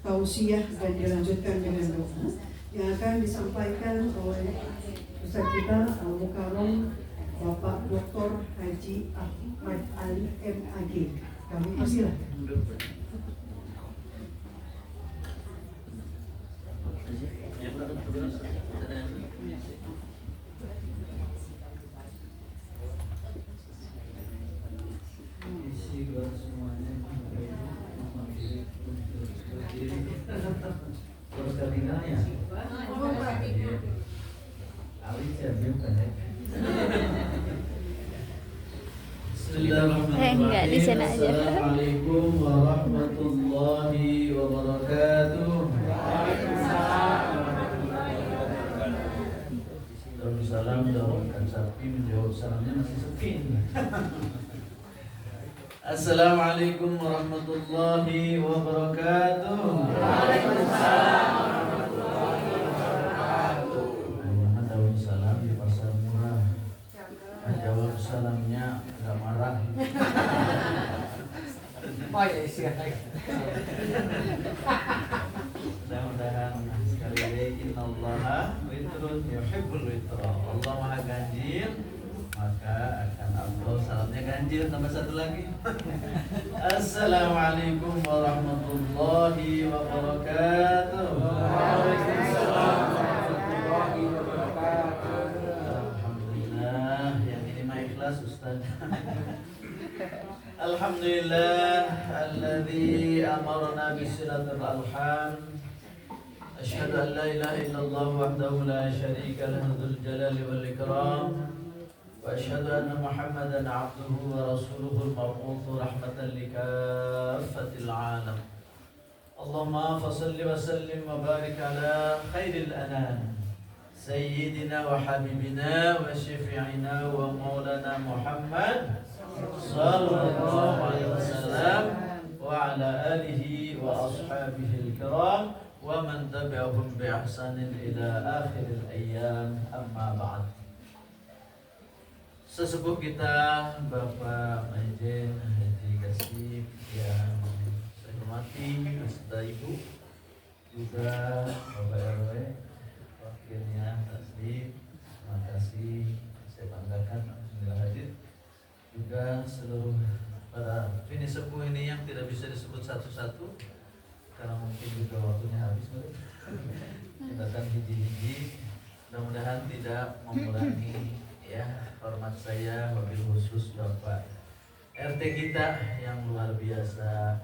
tausiah dan dilanjutkan dengan doa yang akan disampaikan oleh Ustaz kita Al-Mukarram Bapak Dr. Haji Ahmad Ali MAG. Kami persilahkan. Enggak, di sana aja. Assalamualaikum warahmatullahi wabarakatuh. Salam daunkan sapi menjawab salamnya masih sepi. Assalamualaikum warahmatullahi wabarakatuh. Waalaikumsalam warahmatullahi wabarakatuh. Mana daun salam di pasar murah? Jawab salamnya nggak marah. Oh ya isi mudah-mudahan sekali lagi innallaha witrun yuhibbul witra. Allah maha ganjil, maka akan afdal salamnya ganjil. Tambah satu lagi. Assalamualaikum warahmatullahi wabarakatuh. Waalaikumsalam warahmatullahi wabarakatuh. Alhamdulillah, yang ini mah ikhlas Ustaz. Alhamdulillah alladzi amarna bisilatul arham. Asyhadu an la ilaha illallah wahdahu la syarika lahu dzul jalali wal ikram. Wa asyhadu anna Muhammadan abduhu wa rasuluhu al-mab'uts rahmatan likaffatil alam. Allahumma fashalli wa sallim wa barik ala khairil anam sayyidina wa habibina wa syafi'ina wa maulana Muhammad sallallahu alaihi wasallam wa ala alihi wa ashabihi al-kiram wa man tabi'ahum bi ihsanin ila akhiril ayyam, amma ba'd. Sesepuh kita Bapak Majen Haji Kasib yang saya hormati, beserta Ibu, juga Bapak RW, wakilnya Taslim, terima kasih, saya banggakan alhamdulillah hadir. Juga seluruh para ini sepuh ini yang tidak bisa disebut satu-satu karena mungkin juga waktunya habis. Kita akan hiji-hiji, mudah-mudahan tidak mengurangi ya hormat saya, wabil khusus Bapak RT kita yang luar biasa,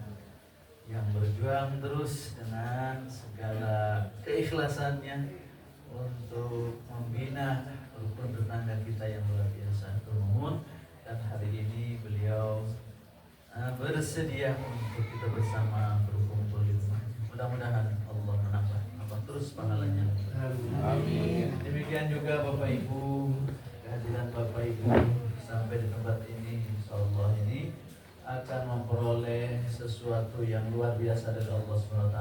yang berjuang terus dengan segala keikhlasannya untuk membina rukun tetangga kita yang luar biasa. Turun, dan hari ini beliau bersedia untuk kita bersama berkumpul di rumah. Mudah-mudahan Allah menambah terus pahalanya. Amin. Demikian juga Bapak Ibu, kehadiran Bapak Ibu sampai di tempat ini, insyaallah ini akan memperoleh sesuatu yang luar biasa dari Allah SWT.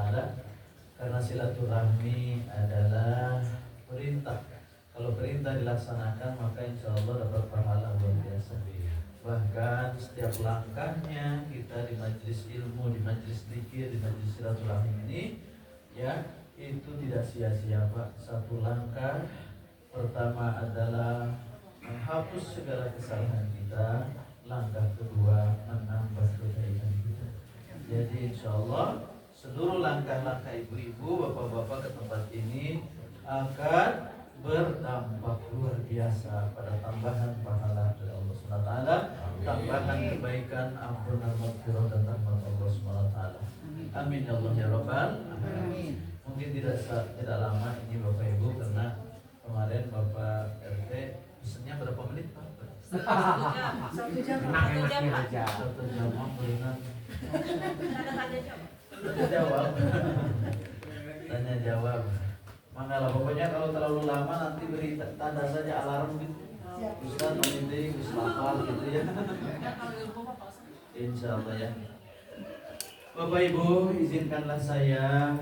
Karena silaturahmi adalah perintah. Kalau perintah dilaksanakan maka insyaallah dapat pahala luar biasa. Bahkan setiap langkahnya kita di majelis ilmu, di majelis zikir, di majelis silaturahmi ini, ya itu tidak sia-sia Pak. Satu langkah pertama adalah menghapus segala kesalahan kita, langkah kedua menambah kebaikan kita. Jadi insyaallah seluruh langkah-langkah ibu-ibu, bapak-bapak ke tempat ini akan berdampak luar biasa pada tambahan pahala dari Allah SWT, tambahan kebaikan, ampunan, maghfirah dan rahmat Allah SWT. Amin ya Allah ya Rabbal alamin. Mungkin tidak lama ini Bapak Ibu, karena kemarin Bapak RT pesennya berapa menit Pak? Satu jam. Satu jam berenang. Tanya jawab. Manggalah, pokoknya kalau terlalu lama nanti beri tanda saja alarm gitu. Ustaz meeting, lapar gitu ya. Insya Allah ya. Bapak Ibu, izinkanlah saya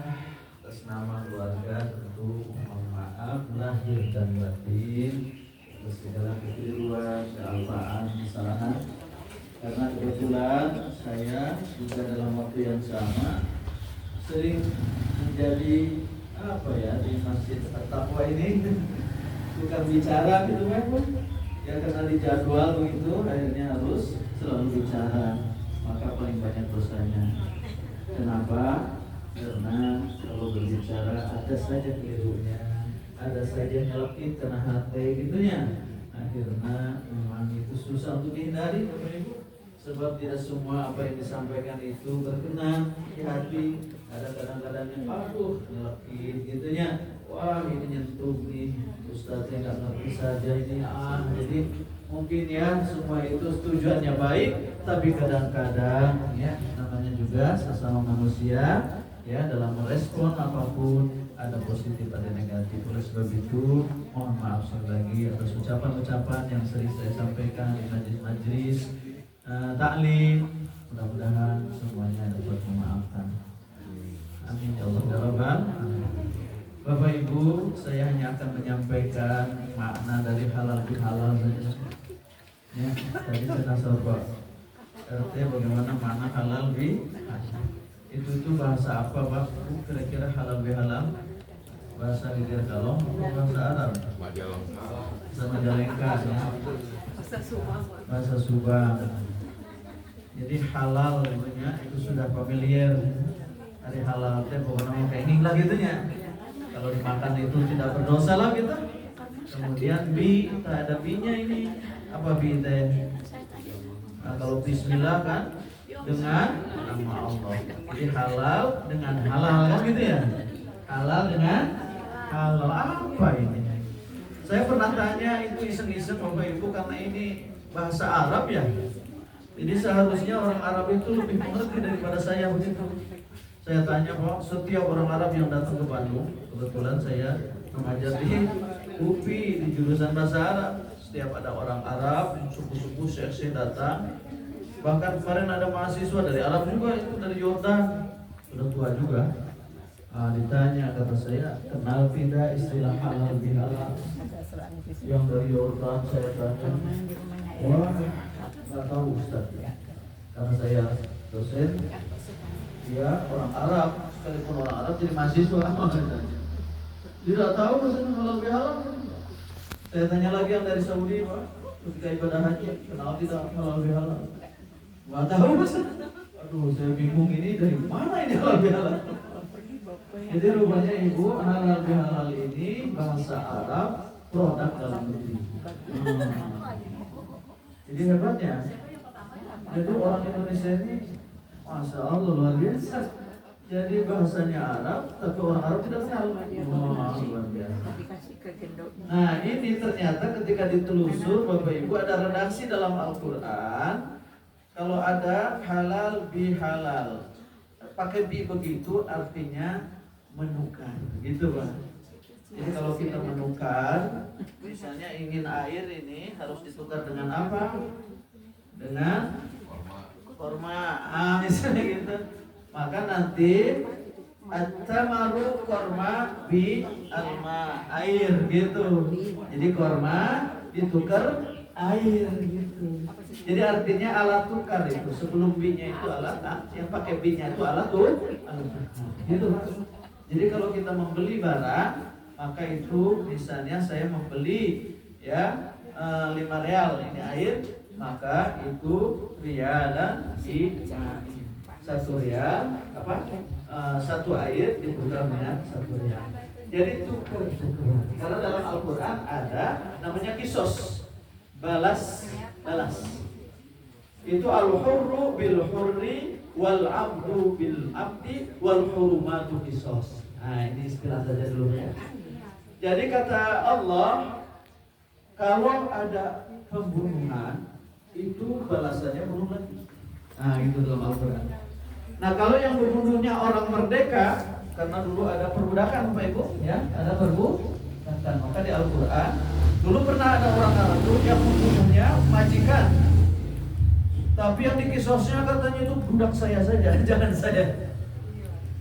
atas nama keluarga tentu mohon maaf lahir dan batin atas segala kekeliruan, kealpaan, kesalahan. Karena kebetulan saya juga dalam waktu yang sama sering menjadi apa ya di masjid At-Taqwa ini bukan bicara gitu kan, ya karena di jadwal begitu akhirnya harus selalu bicara, maka paling banyak dosanya. Kenapa? Karena kalau berbicara ada saja kelirunya, ada saja nyelekit kena hati gitunya, akhirnya memang itu susah untuk dihindari Bapak Ibu. Sebab tidak semua apa yang disampaikan itu berkenan di hati. Ada kadang-kadang yang aduh nyelekit gitunya, wah ini nyentuh nih Ustaznya nggak ngerti saja ini jadi mungkin ya semua itu tujuannya baik, tapi kadang-kadang ya namanya juga sesama manusia ya, dalam merespon apapun ada positif ada negatif. Oleh sebab itu mohon maaf sekali lagi atas ucapan-ucapan yang sering saya sampaikan di majelis-majelis taklim. Mudah-mudahan semuanya dapat memaafkan. Amin ya Allah ya Rabbal alamin. Bapak Ibu, saya hanya akan menyampaikan makna dari halal bihalal saja. Ya, tadi saya Pak RT bagaimana makna halal bihalal. Itu bahasa apa Pak? Kira-kira halal bihalal? Bahasa Lidir Kalong atau bahasa Arab? Sama Jalengka ya. Bahasa Subang. Jadi halal itu sudah familiar. Hari halal teh pokoknya kayak ini lah gitunya. Kalau dimakan itu tidak berdosa lah gitu. Kemudian bi, tak ada bi-nya ini. Apa bi teh? Nah, kalau bismillah kan dengan nama Allah. Jadi halal dengan halal kan gitu ya. Halal dengan halal apa ini? Saya pernah tanya itu iseng-iseng Bapak Ibu karena ini bahasa Arab ya. Jadi seharusnya orang Arab itu lebih mengerti daripada saya begitu. Saya tanya Pak, setiap orang Arab yang datang ke Bandung, kebetulan saya mengajar di UPI di jurusan bahasa Arab. Setiap ada orang Arab, suku-suku seksi datang. Bahkan kemarin ada mahasiswa dari Arab juga, itu dari Yordan, sudah tua juga. Ditanya kata saya, kenal tidak istilah halal bihalal? Yang dari Yordan saya tanya, wah nggak tahu Ustaz. Karena saya dosen, dia orang Arab, sekalipun orang Arab jadi mahasiswa. Tidak tahu maksudnya halal bihalal. Saya tanya lagi yang dari Saudi Pak, ketika ibadah haji, kenal tidak halal bihalal? Nggak tahu maksudnya. Aduh, saya bingung ini dari mana ini halal bihalal. Jadi rupanya Ibu, halal bihalal ini bahasa Arab, produk dalam negeri. Jadi hebatnya. Jadi orang Indonesia ini Masya Allah luar biasa. Jadi bahasanya Arab, tapi orang Arab tidak tahu. Luar biasa. Nah ini ternyata ketika ditelusur Bapak Ibu ada redaksi dalam Al-Quran. Kalau ada halal bihalal, pakai bi begitu artinya menukar, gitu Pak. Jadi kalau kita menukar, misalnya ingin air ini harus ditukar dengan apa? Dengan korma, misalnya gitu. Maka nanti at-tamaru korma bi alma, air gitu. Jadi korma ditukar air gitu. Jadi artinya alat tukar itu. Sebelum bi-nya itu alat, yang pakai bi-nya itu alat tukar. Gitu. Jadi kalau kita membeli barang, maka itu misalnya saya membeli ya 5 real ini air, maka itu rialan di 1 real apa 1 air ditukar dengan 1 real. Jadi tukar. Karena dalam Al-Quran ada namanya kisos, balas. Itu al-hurru bil hurri wal abdu bil abdi wal hurumatu kisos. Nah ini istilah saja dulu ya. Jadi kata Allah, kalau ada pembunuhan itu balasannya bunuh lagi. Nah itu dalam Al-Quran. Nah kalau yang membunuhnya orang merdeka, karena dulu ada perbudakan Bapak Ibu, ya ada perbudakan. Maka di Al-Quran dulu pernah ada orang Arab yang membunuhnya majikan. Tapi yang dikisosnya katanya itu budak saya saja, jangan saya.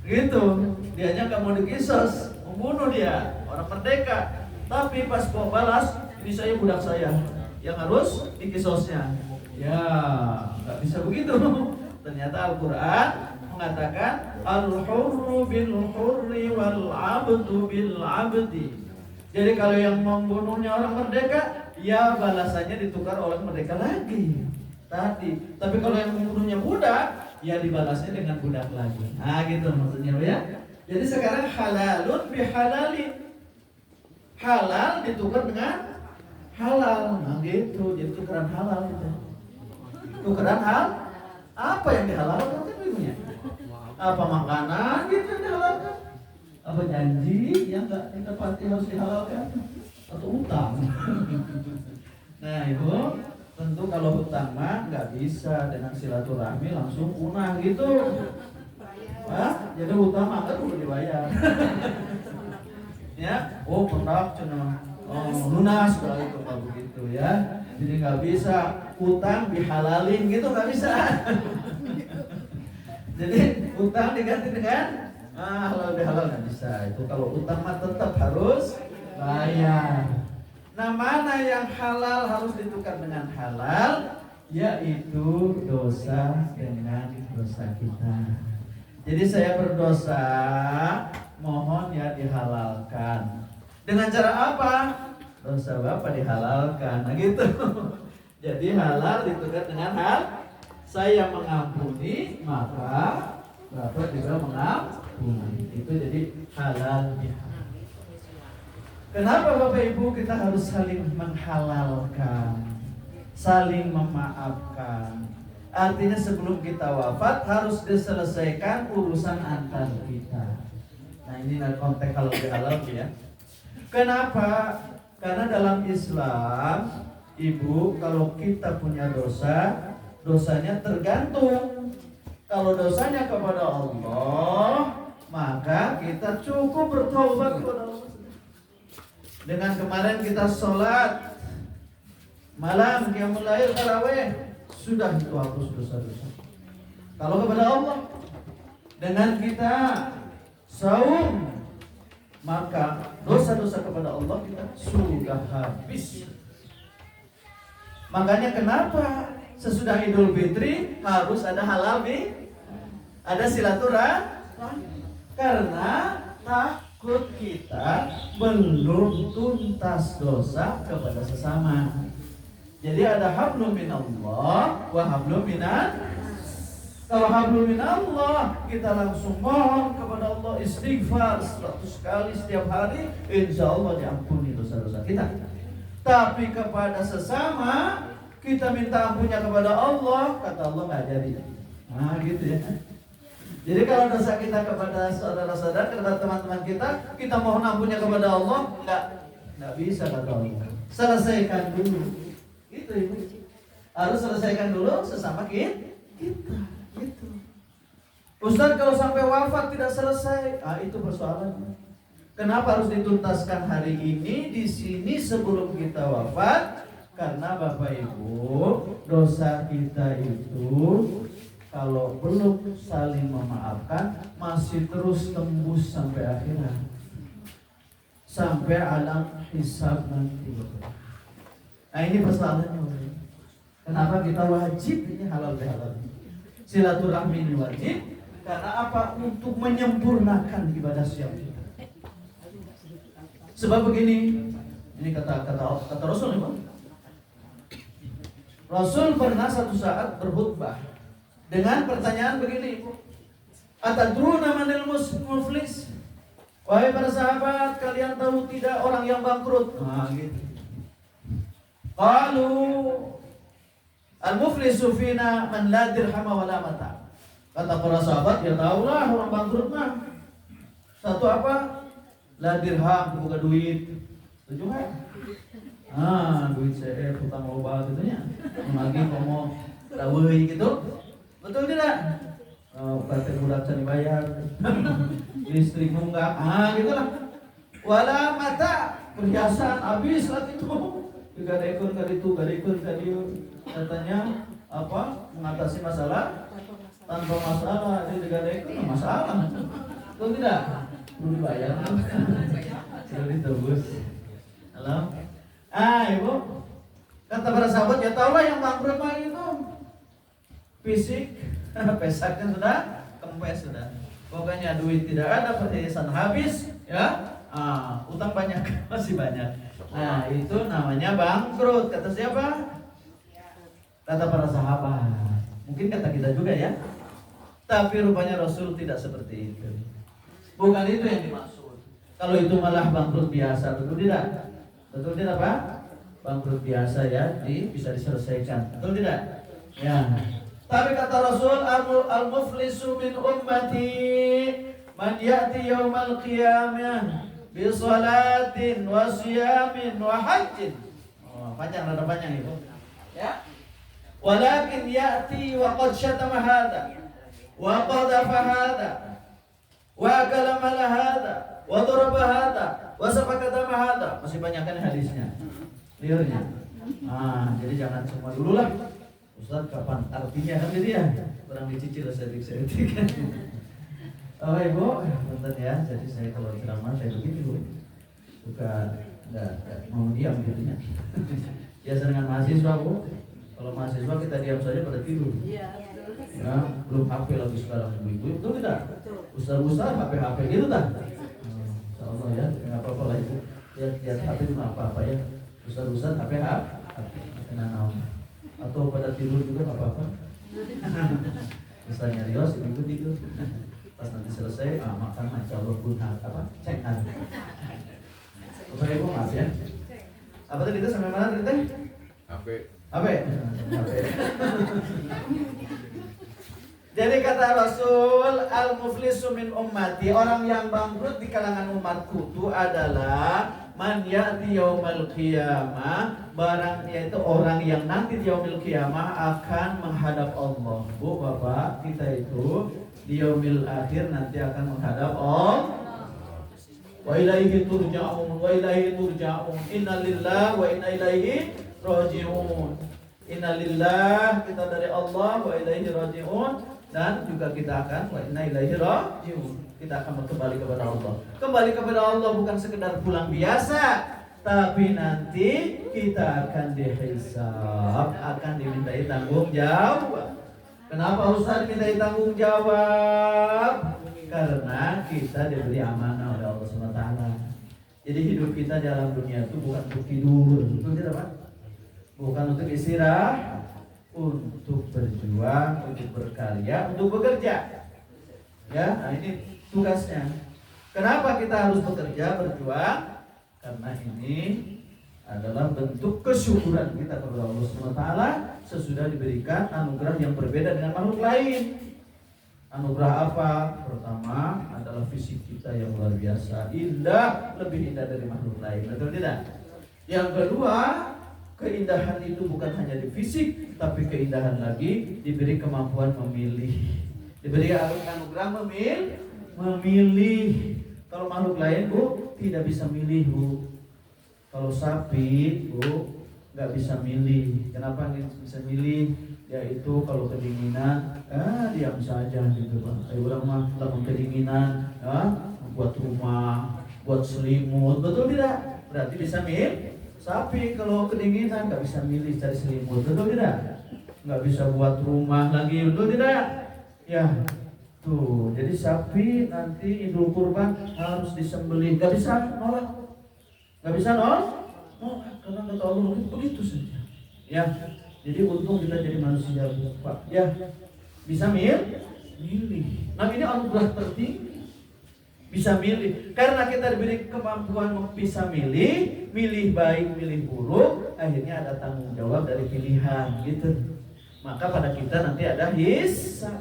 Gitu, dianya nggak mau dikisos, membunuh dia orang merdeka. Tapi pas mau balas, ini saya budak saya, yang harus dikisosnya. Ya, nggak bisa begitu. Ternyata Al-Quran mengatakan al-hurru bil hurri wal 'abdu bil 'abdi. Jadi kalau yang membunuhnya orang merdeka, ya balasannya ditukar oleh merdeka lagi tadi. Tapi kalau yang membunuhnya budak, ya dibalasnya dengan budak lagi. Nah gitu maksudnya ya. Jadi sekarang halalun bihalalin. Halal ditukar dengan halal. Nah gitu, jadi tukaran halal gitu. Tukaran hal apa yang dihalalkan kan ibunya? Apa makanan gitu yang dihalalkan? Apa janji yang enggak pasti harus dihalalkan? Atau utang? Nah ibu, tentu kalau utang mah nggak bisa dengan silaturahmi langsung punah gitu. Hah? Jadi utang mah kan udah dibayar. Ya, oh pernah cina, lunas kalau itu nggak begitu ya. Jadi nggak bisa utang dihalalin gitu, nggak bisa. Jadi utang diganti dengan halal bihalal nggak bisa. Itu kalau utang mah tetap harus bayar. Nah mana yang halal harus ditukar dengan halal, yaitu dosa dengan dosa kita. Jadi saya berdosa, mohon ya dihalalkan. Dengan cara apa? Dosa Bapak dihalalkan. Nah gitu. Jadi halal ditukar dengan hal. Saya mengampuni, maka Bapak juga mengampuni. Itu jadi halal bihalal. Kenapa Bapak Ibu kita harus saling menghalalkan, saling memaafkan? Artinya sebelum kita wafat harus diselesaikan urusan antar kita. Nah ini konteks halal bihalal ya. Kenapa? Karena dalam Islam, Ibu, kalau kita punya dosa, dosanya tergantung. Kalau dosanya kepada Allah, maka kita cukup bertaubat kepada Allah. Dengan kemarin kita sholat malam, qiyamul lail, tarawih, sudah itu hapus dosa-dosa. Kalau kepada Allah, dengan kita saum, maka dosa-dosa kepada Allah kita sudah habis. Makanya kenapa sesudah Idul Fitri harus ada halal ada silaturahmi? Karena takut kita belum tuntas dosa kepada sesama. Jadi ada hablum minallah wa hablum minan. Kalau hablum minallah, kita langsung mohon kepada Allah istighfar 100 kali setiap hari, insya Allah diampuni dosa-dosa kita. Tapi kepada sesama kita minta ampunnya kepada Allah, kata Allah nggak jadi. Nah gitu ya. Jadi kalau dosa kita kepada saudara-saudara, kepada teman-teman kita mohon ampunnya kepada Allah, nggak bisa kata Allah. Selesaikan dulu. Itu Ibu. Harus selesaikan dulu sesama kita. Gitu. Ustaz kalau sampai wafat tidak selesai, itu persoalannya. Kenapa harus dituntaskan hari ini di sini sebelum kita wafat? Karena Bapak Ibu, dosa kita itu kalau belum saling memaafkan masih terus tembus sampai akhirat, sampai alam hisab nanti. Nah ini persoalannya. Kenapa kita wajib ini halal bihalal? Silaturahmi ini wajib karena apa? Untuk menyempurnakan ibadah siam kita. Sebab begini, ini kata Rasul nih, Rasul pernah satu saat berkhutbah dengan pertanyaan begini, Ibu. Atadruna manil muflis? Wahai para sahabat, kalian tahu tidak orang yang bangkrut? Nah, gitu. Qalu al-muflisu fina man la dirhama wa la mata. Kata para sahabat, ya tahulah orang bangkrut mah satu apa? La dirham, bukan duit. Setuju kan? Duit saya hutang loba gitu nya. Lagi ngomong daweuh gitu. Betul tidak? Kata budak can dibayar. Listrik nunggak. Gitu lah. Wala mata, perhiasan habis lah itu. Digadekeun ka ditu, gadekeun ka dieu. Katanya apa? Mengatasi masalah tanpa masalah, jadi digadekeun masalah. Betul tidak? Belum dibayar. Sudah ditebus. Halo? Ibu. Kata para sahabat, ya tahulah yang bangkrut mah itu fisik, pesaknya sudah kempes sudah. Pokoknya duit tidak ada, perhiasan habis, ya. Utang banyak, masih banyak. Nah, itu namanya bangkrut. Kata siapa? Kata para sahabat. Mungkin kata kita juga ya. Tapi rupanya Rasul tidak seperti itu. Bukan itu yang dimaksud. Kalau itu malah bangkrut biasa, betul tidak? Betul tidak Pak? Bangkrut biasa ya, bisa diselesaikan. Betul tidak? Ya. Tapi kata Rasul, al-muflisu min ummati man ya'ti yaumal qiyamah bi salatin wa siyamin wa hajjin. Panjang, rada panjang itu. Ya. Walakin ya'ti wa qad syatama hadha wa qadhafa hadha wa akala mala hadha wa daraba hadha wa safaka dama hadha. Masih banyak kan hadisnya. Liurnya. Jadi jangan semua dulu lah. Ustaz kapan artinya kan gitu ya? Kurang dicicil sedik-sedik. Oh Ibu, nonton ya. Jadi saya kalau ceramah saya begitu, suka nggak mau diam gitu ya. Biasa dengan mahasiswa Bu. Kalau mahasiswa kita diam saja pada tidur. Iya. Ya, belum HP lagi sekarang ibu-ibu, betul tidak? Ustaz-ustaz HP gitu tak? Insyaallah ya, nggak apa-apa lah Ibu. Lihat HP itu nggak apa-apa ya. Ustaz-ustaz HP kenal atau pada tidur juga nggak apa-apa. Misalnya Rios ibu tidur. Pas nanti selesai, makan insyaallah pun cek Bapak Ibu maaf ya. Apa tadi kita sampai mana tadi? HP. Jadi kata Rasul, al-muflisu min ummati, orang yang bangkrut di kalangan umatku itu adalah man ya'ti yaumal qiyamah, barang yaitu orang yang nanti di yaumil qiyamah akan menghadap Allah. Bu, Bapak, kita itu di yaumil akhir nanti akan menghadap Allah. Wa ilaihi turja'un, wa ilaihi turja'un. Innalillahi wa inna ilaihi raji'un. Innalillah, kita dari Allah, wa ilaihi raji'un. Dan juga kita akan wa inna ilaihi raji'un. Kita akan kembali kepada Allah. Kembali kepada Allah bukan sekedar pulang biasa, tapi nanti kita akan dihisab, akan dimintai tanggung jawab. Kenapa Ustaz dimintai tanggung jawab? Karena kita diberi amanah oleh Allah SWT. Jadi hidup kita di alam dunia itu bukan untuk tidur, betul tidak Pak? Bukan untuk istirahat, untuk berjuang, untuk berkarya, untuk bekerja. Ya, nah ini tugasnya. Kenapa kita harus bekerja, berjuang? Karena ini adalah bentuk kesyukuran kita kepada Allah SWT sesudah diberikan anugerah yang berbeda dengan makhluk lain. Anugerah apa? Pertama adalah fisik kita yang luar biasa, indah, lebih indah dari makhluk lain, betul tidak? Yang kedua, keindahan itu bukan hanya di fisik, tapi keindahan lagi diberi kemampuan memilih. Diberi anugerah memilih. Kalau makhluk lain Bu tidak bisa milih Bu. Kalau sapi Bu nggak bisa milih. Kenapa nggak bisa milih? Yaitu kalau kedinginan, diam saja gitu Pak. Orang mah lakukan kedinginan, buat rumah, buat selimut, betul tidak? Berarti bisa milih. Sapi kalau kedinginan nggak bisa milih cari selimut, betul tidak? Nggak bisa buat rumah lagi, betul tidak? Ya, tuh. Jadi sapi nanti Idul Kurban harus disembelih, nggak bisa nolak, karena kata Allah begitu saja. Ya, jadi untung kita jadi manusia Pak. Ya, bisa milih. Nah ini anugerah tertinggi. Bisa milih, karena kita diberi kemampuan bisa milih baik, milih buruk, akhirnya ada tanggung jawab dari pilihan gitu. Maka pada kita nanti ada hisab.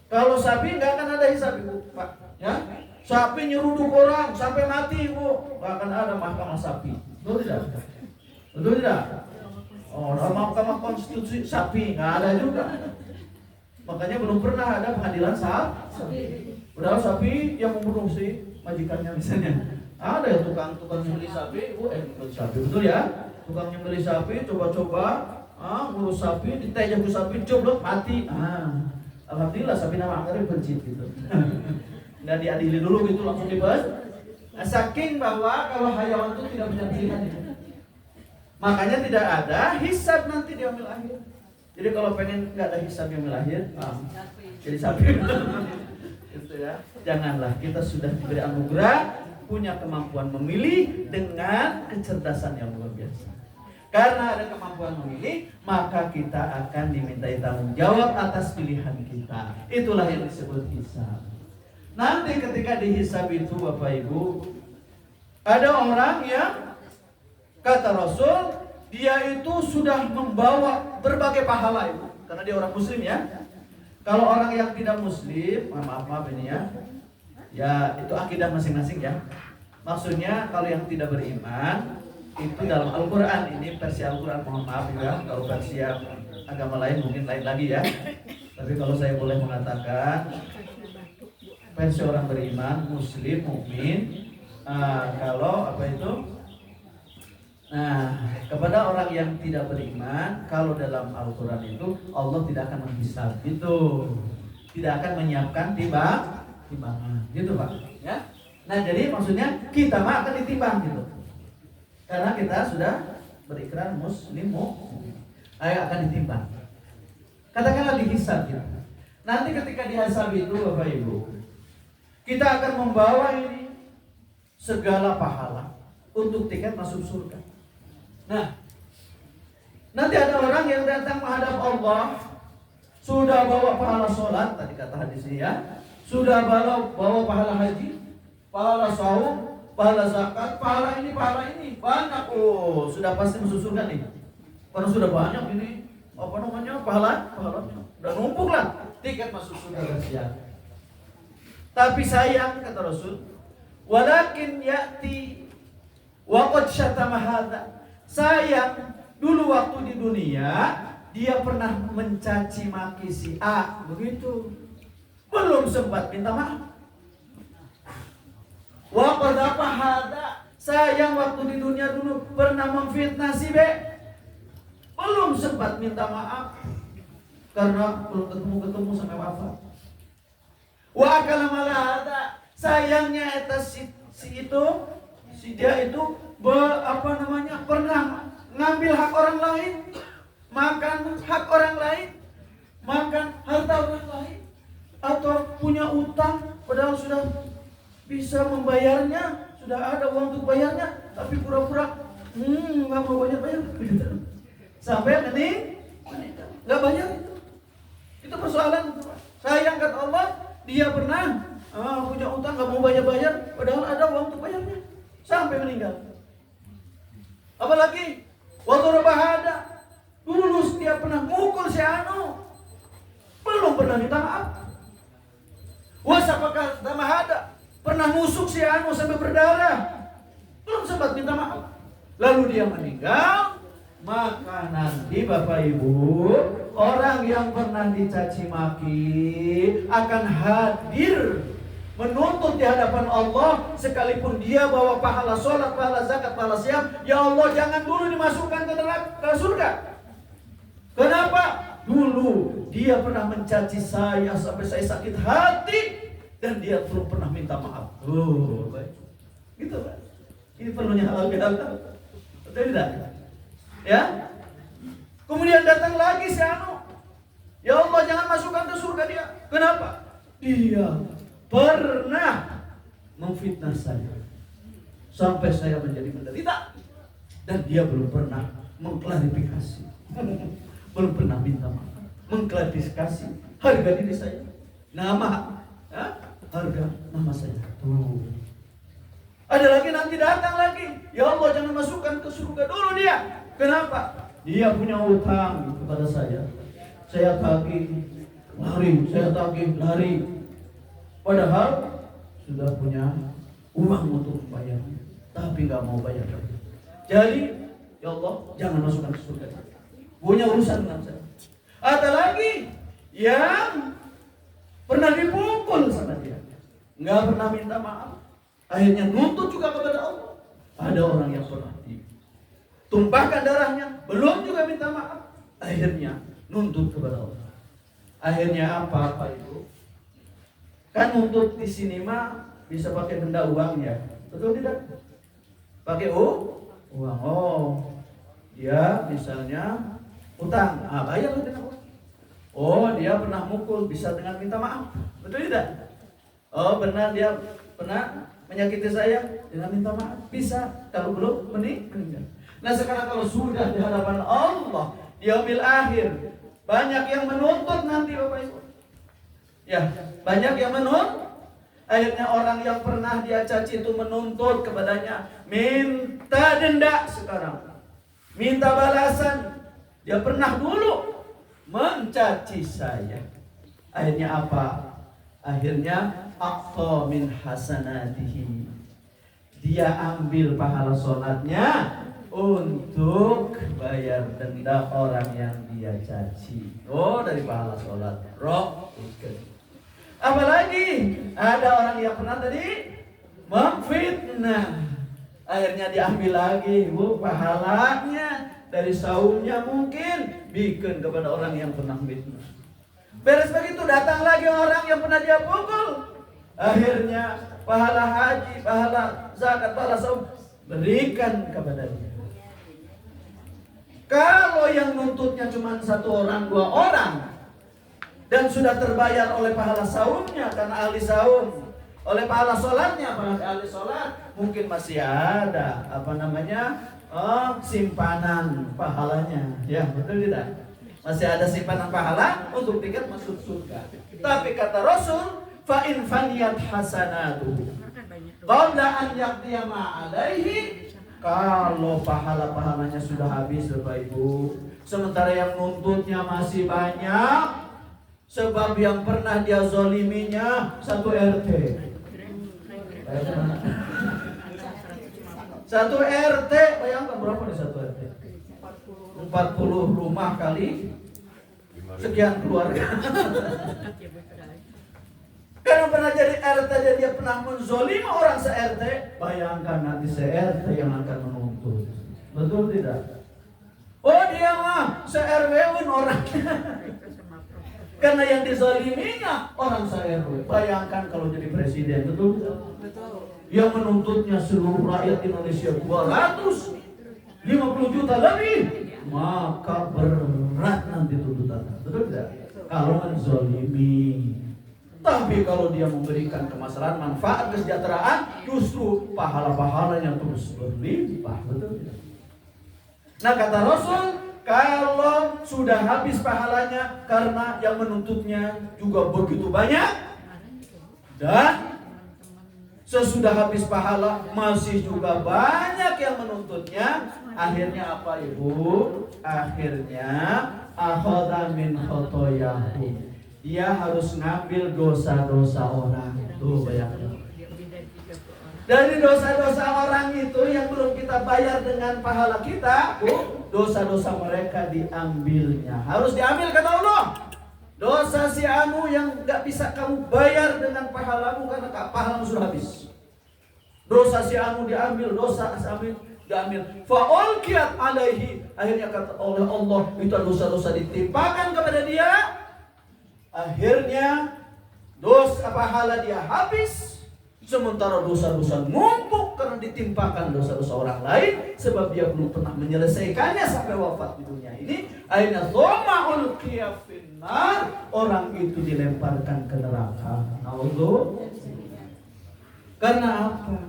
Kalau sapi nggak akan ada hisab Bu, Pak. Ya, sapi nyeruduk orang sampai mati Bu, nggak akan ada mahkamah sapi. Betul tidak? Betul tidak? Mahkamah konstitusi sapi nggak ada juga. Makanya belum pernah ada pengadilan sapi. Padahal sapi yang membunuh si majikannya misalnya. Ada ya tukang nyembelih sapi, nyembelih sapi betul ya. Tukang nyembelih sapi coba-coba ngurus sapi, ditejak ke sapi, coba mati. Alhamdulillah sapi nama angkarnya bencit gitu. Nggak diadili dulu gitu langsung dibahas. Saking bahwa kalau hayawan itu tidak punya pilihan itu. Makanya tidak ada hisab nanti di yaumil akhir. Jadi kalau pengen nggak ada hisab yang lahir, jadi sapi. Gitu ya. Janganlah, kita sudah diberi anugerah, punya kemampuan memilih dengan kecerdasan yang luar biasa. Karena ada kemampuan memilih, maka kita akan dimintai tanggung jawab atas pilihan kita. Itulah yang disebut hisab. Nanti ketika dihisab itu Bapak Ibu, ada orang yang kata Rasul, dia itu sudah membawa berbagai pahala itu, karena dia orang muslim ya. Kalau orang yang tidak muslim, maaf ini ya, ya itu akidah masing-masing ya. Maksudnya kalau yang tidak beriman, itu dalam Al-Quran, ini versi Al-Quran, mohon maaf ya, kalau versi yang agama lain mungkin lain lagi ya. Tapi kalau saya boleh mengatakan, versi orang beriman, muslim, mukmin, kalau apa itu? Nah, kepada orang yang tidak beriman, kalau dalam Al-Quran itu Allah tidak akan menghisab itu, tidak akan menyiapkan timbangan, gitu Pak. Ya. Nah, jadi maksudnya kita mah akan ditimbang gitu, karena kita sudah berikrar muslim, akan ditimbang. Katakanlah dihisab gitu. Nanti ketika dihisab itu Bapak Ibu, kita akan membawa ini segala pahala untuk tiket masuk surga. Nah, nanti ada orang yang datang menghadap Allah, sudah bawa pahala sholat, tadi kata hadis ini ya, sudah bawa pahala haji, pahala saum, pahala zakat, pahala ini, banyak. Oh, sudah pasti masuk surga nih. Karena sudah banyak ini, pahalanya, udah numpuk lah, tiket masuk surga siap. Tapi sayang kata Rasul, walakin ya'ti waqad syatama hadza. Sayang, dulu waktu di dunia dia pernah mencaci maki si A, begitu. Belum sempat minta maaf. Waqad apa hadza. Sayang, waktu di dunia dulu pernah memfitnah si B. Belum sempat minta maaf karena belum ketemu sampai wafat. Wa akala malahada. Sayangnya si dia itu pernah ngambil hak orang lain, makan hak orang lain, makan harta orang lain, atau punya utang padahal sudah bisa membayarnya, sudah ada uang untuk bayarnya, tapi pura-pura nggak mau bayar sampai meninggal nggak bayar. Itu persoalan. Sayang kata Allah, dia pernah punya utang nggak mau bayar, padahal ada uang untuk bayarnya sampai meninggal. Apalagi waktu Rabahada, dulu dia pernah mukul si Anu, belum pernah minta maaf. Wasapakah Damahada, pernah nusuk si Anu sampai berdarah, belum sempat minta maaf. Lalu dia meninggal. Maka nanti Bapak Ibu, orang yang pernah dicaci maki akan hadir menuntut di hadapan Allah, sekalipun dia bawa pahala sholat, pahala zakat, pahala siam. Ya Allah, jangan dulu dimasukkan ke surga. Kenapa? Dulu dia pernah mencaci saya sampai saya sakit hati, dan dia belum pernah minta maaf. Baik. Gitu kan? Ini perlunya halal bihalal. Betul tidak? Ya. Kemudian datang lagi si Anu. Ya Allah, jangan masukkan ke surga dia. Kenapa? Dia pernah memfitnah saya sampai saya menjadi menderita, dan dia belum pernah mengklarifikasi, belum pernah minta maaf, mengklarifikasi harga diri saya, harga nama saya. Ada lagi nanti datang lagi, ya Allah jangan masukkan ke surga dulu dia. Kenapa? Dia punya utang kepada saya tagih lari. Padahal sudah punya uang untuk membayar, tapi nggak mau bayar. Jadi, ya Allah, jangan masukkan ke surga. Punya urusan dengan saya. Ada lagi yang pernah dipukul sama dia, nggak pernah minta maaf. Akhirnya nuntut juga kepada Allah. Ada orang yang pernah ditumpahkan darahnya, belum juga minta maaf. Akhirnya nuntut kepada Allah. Akhirnya apa itu? Kan nuntut di sini mah bisa pakai benda uang ya, betul tidak? Pakai uang. Oh, dia misalnya utang, bayar dengan utang. Oh, dia pernah mukul, bisa dengan minta maaf. Betul tidak? Oh, benar dia pernah menyakiti saya dengan minta maaf. Bisa. Kalau belum, meninggal. Nah, sekarang kalau sudah di hadapan Allah, di yaumil akhir, banyak yang menuntut nanti Bapak Ibu. Ya, banyak yang menuntut. Akhirnya orang yang pernah dia caci itu menuntut kepadanya, minta denda sekarang. Minta balasan. Dia pernah dulu mencaci saya. Akhirnya apa? Akhirnya aqta min hasanatihi. Dia ambil pahala sholatnya untuk bayar denda orang yang dia caci. Oh, dari pahala sholat. Roh. Apalagi ada orang yang pernah tadi memfitnah. Akhirnya diambil lagi pahalanya dari saumnya mungkin bikin kepada orang yang pernah fitnah. Beres begitu datang lagi orang yang pernah dia pukul. Akhirnya pahala haji, pahala zakat, pahala saum berikan kepada dia. Kalau yang nuntutnya cuma 1 orang, 2 orang dan sudah terbayar oleh pahala saumnya karena ahli saum, oleh pahala sholatnya karena ahli sholat, mungkin masih ada simpanan pahalanya. Ya, betul tidak? Masih ada simpanan pahala untuk tiket masuk surga. Tapi kata Rasul, fa in faniyat hasanatuhu qabla an yaqdiya ma alaihi, kalau pahala-pahalanya sudah habis Bapak Ibu, sementara yang nuntutnya masih banyak, sebab yang pernah dia zoliminya 1 RT. 1 RT, bayangkan berapa nih 1 RT? 40 rumah kali sekian keluarga. Karena pernah jadi RT dan dia pernah menzolimi orang se-RT, bayangkan nanti se-RT yang akan menuntut. Betul tidak? Oh, dia mah se-RW-un orangnya. Karena yang dizaliminya orang se-RW. Bayangkan kalau jadi presiden, betul tidak? Yang menuntutnya seluruh rakyat Indonesia 250 juta lebih, maka berat nanti tuntutannya. Betul tidak? Kalau menzalimi. Tapi kalau dia memberikan kemaslahatan, manfaat, kesejahteraan, justru pahala-pahalanya terus berlimpah. Betul tidak? Nah, kata Rasul, kalau sudah habis pahalanya karena yang menuntutnya juga begitu banyak, dan sesudah habis pahala masih juga banyak yang menuntutnya, akhirnya apa Ibu? Akhirnya akhadha min khotoyahu. Dia harus ngambil dosa-dosa orang. Tuh bayangkan. Dari dosa-dosa orang itu yang belum kita bayar dengan pahala kita, dosa-dosa mereka diambilnya. Harus diambil kata Allah. Dosa si anu yang gak bisa kamu bayar dengan pahalamu karena pahalamu sudah habis. Dosa si anu diambil, dosa si anu diambil. Fa'ulqiyat alaihi. Akhirnya kata oleh Allah, itu dosa-dosa ditimpakan kepada dia. Akhirnya dosa pahala dia habis, sementara dosa-dosa numpuk karena ditimpakan dosa-dosa orang lain, sebab dia belum pernah menyelesaikannya sampai wafat di dunia ini. Akhirnya tsuma'ul qiyafinnar, orang itu dilemparkan ke neraka. Naudzu. Karena apa?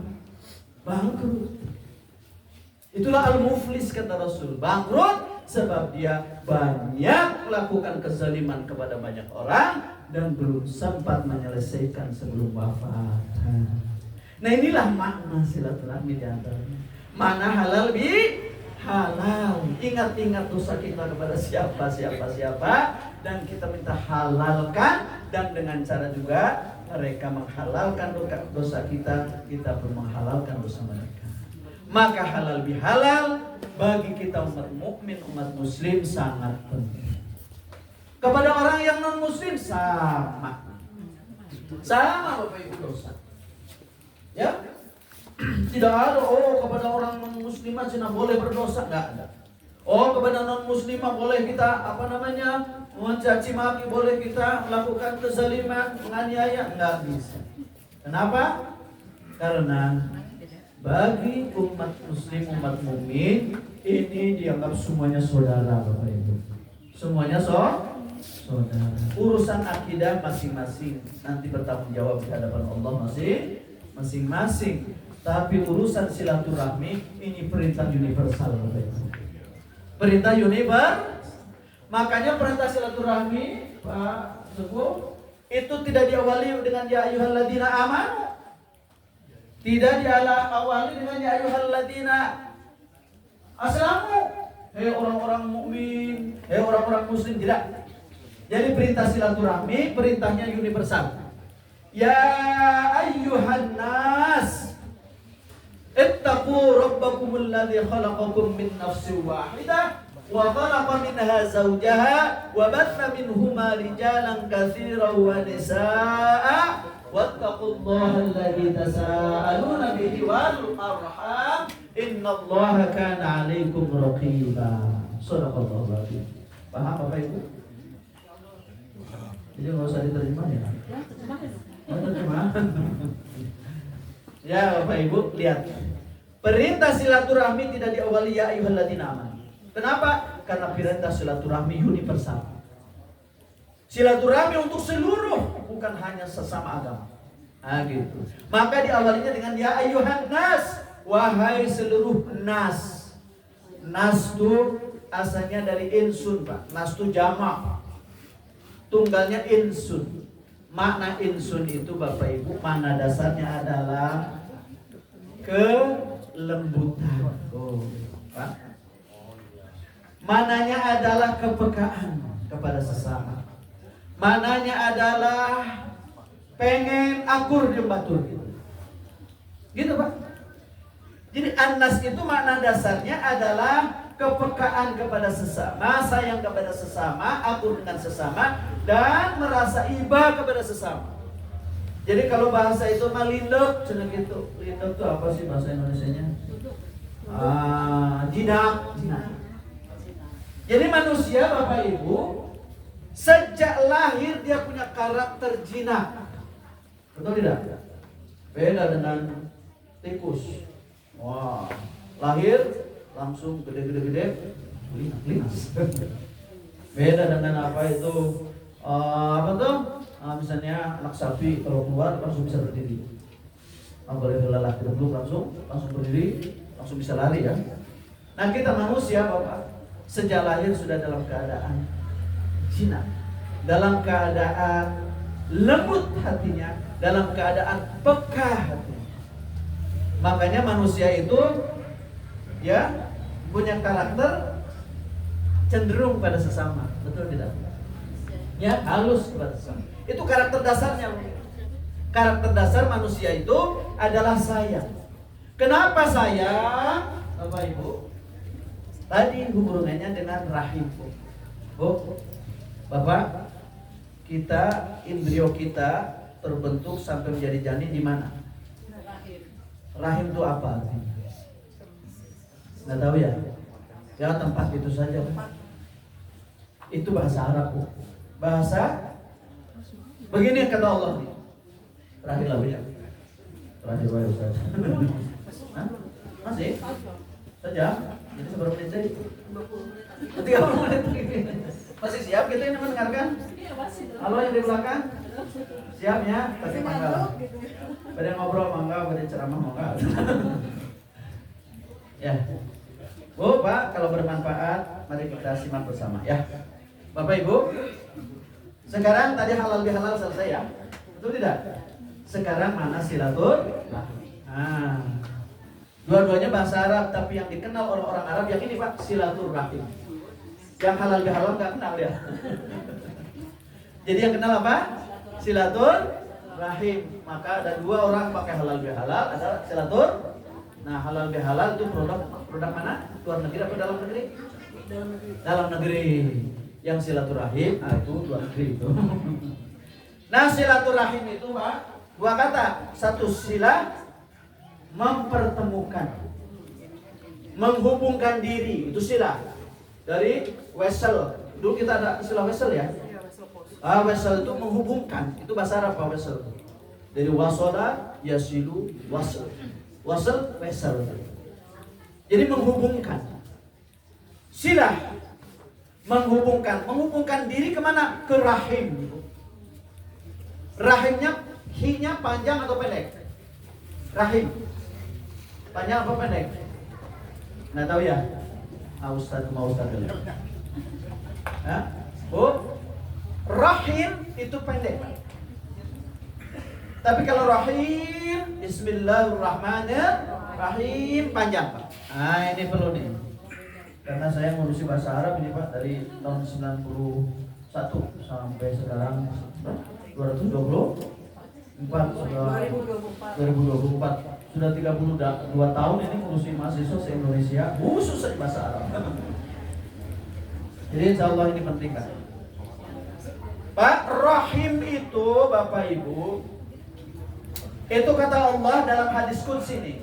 Bangkrut. Itulah al-muflis kata Rasul. Bangkrut sebab dia banyak melakukan kezaliman kepada banyak orang dan belum sempat menyelesaikan sebelum wafat. Nah, inilah makna silaturahmi di antaranya. Mana halal bi halal. Ingat-ingat dosa kita kepada siapa dan kita minta halalkan, dan dengan cara juga mereka menghalalkan dosa kita, kita pun menghalalkan dosa mereka. Maka halal bihalal bagi kita umat mukmin, umat muslim sangat penting. Kepada orang yang non muslim sama Bapak Ibu dosa. Ya, tidak ada. Oh, kepada orang non muslimah tidak boleh berdosa, nggak ada. Oh, kepada non muslimah boleh kita mencaci maki, boleh kita melakukan kezaliman, menganiaya, nggak bisa. Kenapa? Karena bagi umat muslim, umat mukmin ini dianggap semuanya saudara Bapak Ibu. Semuanya saudara. Urusan akidah masing-masing nanti bertanggung jawab di hadapan Allah masing-masing. Tapi urusan silaturahmi ini perintah universal. Perintah universal. Makanya perintah silaturahmi, Pak Sepuh, itu tidak diawali dengan ya ayyuhalladzina amanu. Tidak diawali dengan ya ayyuhalladzina aslamu. Hei orang-orang mukmin, hei orang-orang muslim, tidak. Jadi perintah silaturahmi perintahnya universal. Ya ayyuhan nas ittaqu rabbakumul ladzi khalaqakum min nafsin wahidah wa khalaqa minha zawjaha wa batha minhuma rijalan katsiran wa nisaa'a wattaqullaha alladzi tasaaluna bihi wal arham innallaha kana 'alaikum raqiba. Shadaqallahu alazim. Paham Bapak Ibu? Jadi nggak usah diterjemah ya. Terjemah. Ya Bapak Ibu, lihat. Perintah silaturahmi tidak diawali ya ayyuhalladzina amanu. Kenapa? Karena perintah silaturahmi universal. Silaturahmi untuk seluruh, bukan hanya sesama agama. Nah gitu. Maka diawalinya dengan ya ayyuhan nas, wahai seluruh nas. Nas itu asalnya dari insun, Pak. Nas itu jamak. Tunggalnya insun. Makna insun itu Bapak Ibu, makna dasarnya adalah kelembutan. Oh, Pak. Mananya adalah kepekaan kepada sesama. Mananya adalah pengen akur di batur gitu Pak. Jadi annas itu makna dasarnya adalah kepekaan kepada sesama, sayang kepada sesama, akur dengan sesama, dan merasa iba kepada sesama. Jadi kalau bahasa itu mah lindep, cenah gitu. Lindep itu apa sih bahasa Indonesianya? Jinak. Jadi manusia Bapak Ibu sejak lahir dia punya karakter jinak. Betul tidak? Beda dengan tikus. Wah, lahir langsung gede, linas. Beda dengan apa itu? Apa tuh? Misalnya anak sapi kalau keluar langsung bisa berdiri. Boleh lelah duduk langsung berdiri, langsung bisa lari ya. Nah kita manusia Bapak sejak lahir sudah dalam keadaan jinak, dalam keadaan lembut hatinya, dalam keadaan peka hatinya. Makanya manusia itu ya punya karakter cenderung pada sesama, betul tidak? Ya, halus pada sesama. Itu karakter dasarnya. Karakter dasar manusia itu adalah sayang. Kenapa sayang, Bapak Ibu? Tadi hubungannya dengan rahim, Bu. Bapak, kita embrio kita terbentuk sampai menjadi janin di mana? Rahim itu apa artinya? Nggak tahu ya? Ya tempat itu saja. Itu bahasa Arab, Bu. Bahasa begini kata Allah. Terakhir lah ya. Terakhir lah Ustaz. Masih? Saja? Jadi seberapa menit tadi? 30 menit. Masih siap kita ini mendengarkan? Halo yang di belakang? Siap ya? Pakai mangga. Pada ngobrol mangga, pada ceramah mangga. Ya. Bu, Pak, kalau bermanfaat mari kita simak bersama ya. Bapak Ibu, sekarang tadi halal bihalal selesai ya. Betul tidak? Sekarang mana silaturahmi? Dua-duanya bahasa Arab, tapi yang dikenal oleh orang Arab yang ini Pak, silaturahim. Yang halal bihalal nggak kenal ya. Jadi yang kenal apa? Silaturahim. Maka ada dua orang pakai halal bihalal, ada silatur. Nah halal bihalal itu produk mana? Luar negeri atau dalam negeri? Dalam negeri. Yang silaturahim, itu luar negeri itu. Nah silaturahim itu Pak, dua kata. Satu sila, mempertemukan, menghubungkan diri, itu sila. Dari wesel, dulu kita ada istilah wesel ya. Wesel itu menghubungkan, itu bahasa Arab Pak wesel. Dari wasola, yasilu, wasel. Wasel, wesel. Jadi menghubungkan. Sila, Menghubungkan diri kemana? Ke rahim. Rahimnya, hi-nya panjang atau pendek? Rahim panjang apa pendek? Nggak tahu ya? Ustaz dulu. Rahim itu pendek. Tapi kalau rahim, Bismillahirrahmanirrahim, panjang Pak. Nah ini perlu nih. Karena saya ngurusi bahasa Arab ini Pak dari tahun 91 sampai sekarang 2024 sudah 32 tahun ini ngurusi mahasiswa se-Indonesia khusus bahasa Arab. Jadi insya Allah ini penting kan Pak. Rahim itu Bapak Ibu, itu kata Allah dalam hadis qudsi ini.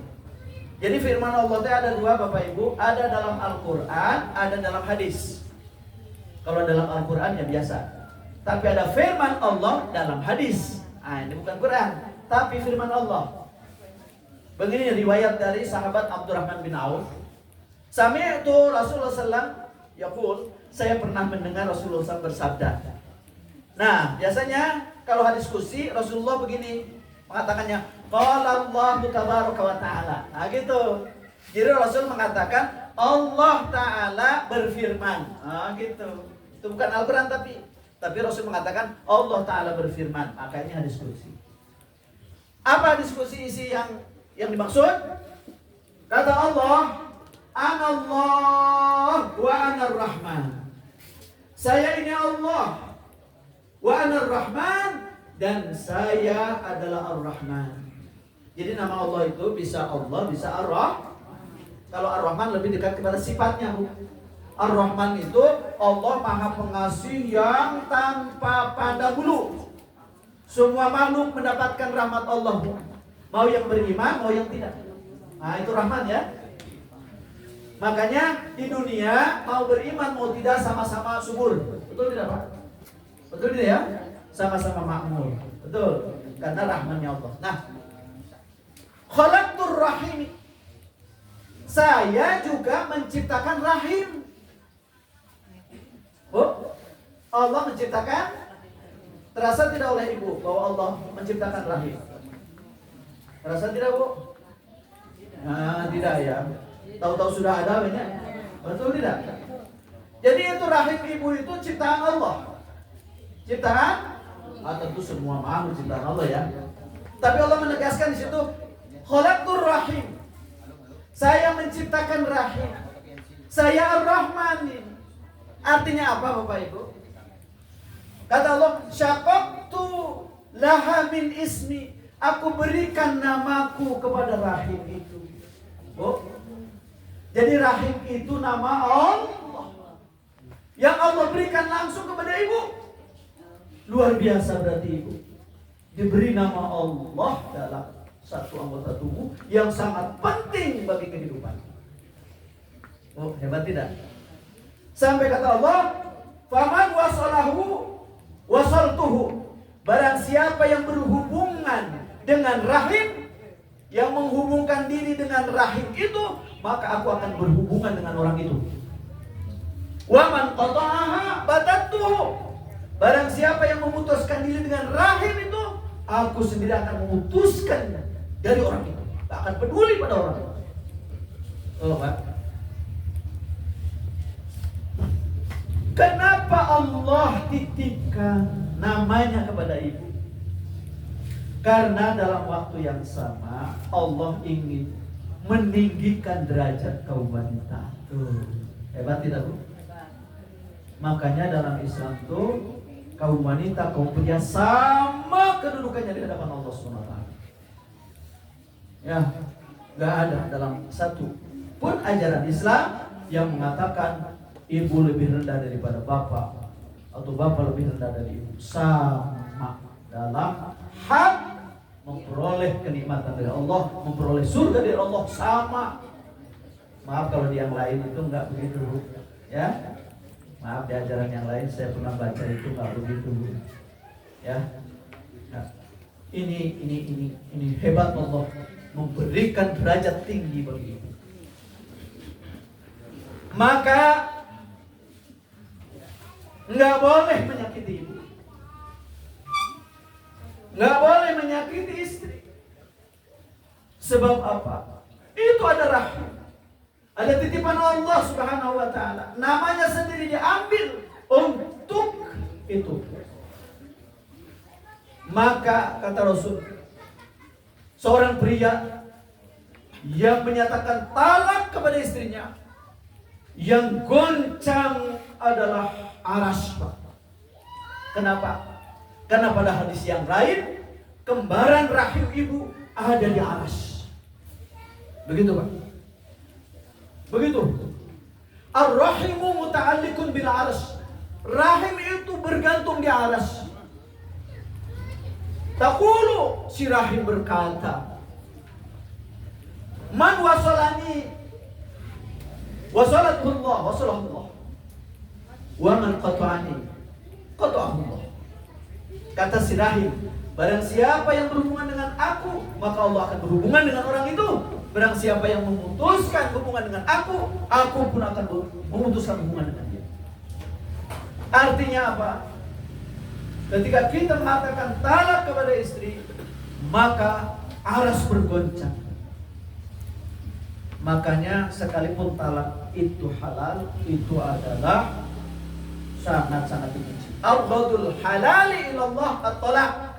Jadi firman Allah itu ada dua Bapak Ibu, ada dalam Al-Quran, ada dalam hadis. Kalau dalam Al-Quran ya biasa, tapi ada firman Allah dalam hadis. Ini bukan Quran, tapi firman Allah. Begini riwayat dari sahabat Abdurrahman bin Auf. Sami'tu Rasulullah SAW yaqul, saya pernah mendengar Rasulullah SAW bersabda. Nah, biasanya kalau hadis qudsi Rasulullah begini mengatakannya, qala Allah tabaraka wa ta'ala. Nah gitu. Jadi Rasul mengatakan Allah Ta'ala berfirman. Nah gitu. Itu bukan Al-Quran tapi Rasul mengatakan Allah Ta'ala berfirman. Makanya hadis qudsi. Apa hadis qudsi isi yang dimaksud? Kata Allah, Anallah wa anar Rahman. Saya ini Allah, wa anar Rahman, dan saya adalah Ar-Rahman. Jadi nama Allah itu bisa Allah, bisa Ar-Rahman. Kalau Ar-Rahman lebih dekat kepada sifatnya. Ar-Rahman itu Allah Maha Pengasih yang tanpa pandang bulu. Semua makhluk mendapatkan rahmat Allah. Mau yang beriman, mau yang tidak. Nah itu Rahman ya. Makanya di dunia mau beriman, mau tidak sama-sama subur. Betul tidak Pak? Betul tidak ya? Sama-sama makmur. Betul. Karena rahmannya Allah. Nah, khalaqtur rahim. Saya juga menciptakan rahim. Allah menciptakan. Terasa tidak oleh ibu bahwa Allah menciptakan rahim? Terasa tidak Bu? Nah, tidak ya. Tahu-tahu sudah ada banyak. Betul tidak? Jadi itu rahim ibu itu ciptaan Allah. Ciptaan? Tentu semua makhluk ciptaan Allah ya. Tapi Allah menegaskan di situ, khalaqtur rahim. Saya menciptakan rahim. Saya Ar-Rahman. Artinya apa Bapak Ibu? Kata Allah, syaqaqtu laha min ismi. Aku berikan namaku kepada rahim itu. Jadi rahim itu nama Allah. Yang Allah berikan langsung kepada ibu. Luar biasa berarti ibu. Diberi nama Allah dalam satu anggota tubuh yang sangat penting bagi kehidupan. Hebat tidak? Sampai kata Allah, faman wasalahu wasaltuhu. Barang siapa yang berhubungan dengan rahim, yang menghubungkan diri dengan rahim itu, maka aku akan berhubungan dengan orang itu. Wa man qata'aha batattuhu. Barang siapa yang memutuskan diri dengan rahim itu, aku sendiri akan memutuskan dari orang itu. Tak akan peduli pada orang itu. Pak. Kenapa Allah titipkan namanya kepada ibu? Karena dalam waktu yang sama Allah ingin meninggikan derajat kaum wanita. Hebat tidak Bu? Makanya dalam Islam tuh kaum wanita, kaum pria sama kedudukannya di hadapan Allah SWT. Ya, nggak ada dalam satu pun ajaran Islam yang mengatakan ibu lebih rendah daripada bapak atau bapak lebih rendah dari ibu. Sama dalam hak memperoleh kenikmatan dari Allah, memperoleh surga dari Allah, sama. Maaf kalau di yang lain itu nggak begitu, ya. Maaf di ajaran yang lain saya pernah baca itu nggak begitu, ya. Nah, ini hebat Allah memberikan derajat tinggi bagi ibu. Maka nggak boleh menyakiti ibu, nggak boleh menyakiti istri. Sebab apa? Itu ada rahim, ada titipan Allah Subhanahu wa Ta'ala. Namanya sendiri diambil untuk itu. Maka kata Rasul, seorang pria yang menyatakan talak kepada istrinya, yang goncang adalah aras, Pak. Kenapa? Karena pada hadis yang lain, kembaran rahim ibu ada di aras. Begitu, Pak. Begitu. Ar-rahimu muta'alliqun bil aras. Rahim itu bergantung di aras. Taqulu, si rahim berkata, man wasalani wasalatullah wasalallah, wa man qata'ani qata'ahullah. Kata si rahim, barang siapa yang berhubungan dengan aku, maka Allah akan berhubungan dengan orang itu. Barang siapa yang memutuskan hubungan dengan aku pun akan memutuskan hubungan dengan dia. Artinya apa? Ketika kita mengatakan talak kepada istri, maka aras bergoncang. Makanya sekalipun talak itu halal, itu adalah sangat-sangat dibenci. Abghadul halali ilallah at-talaq.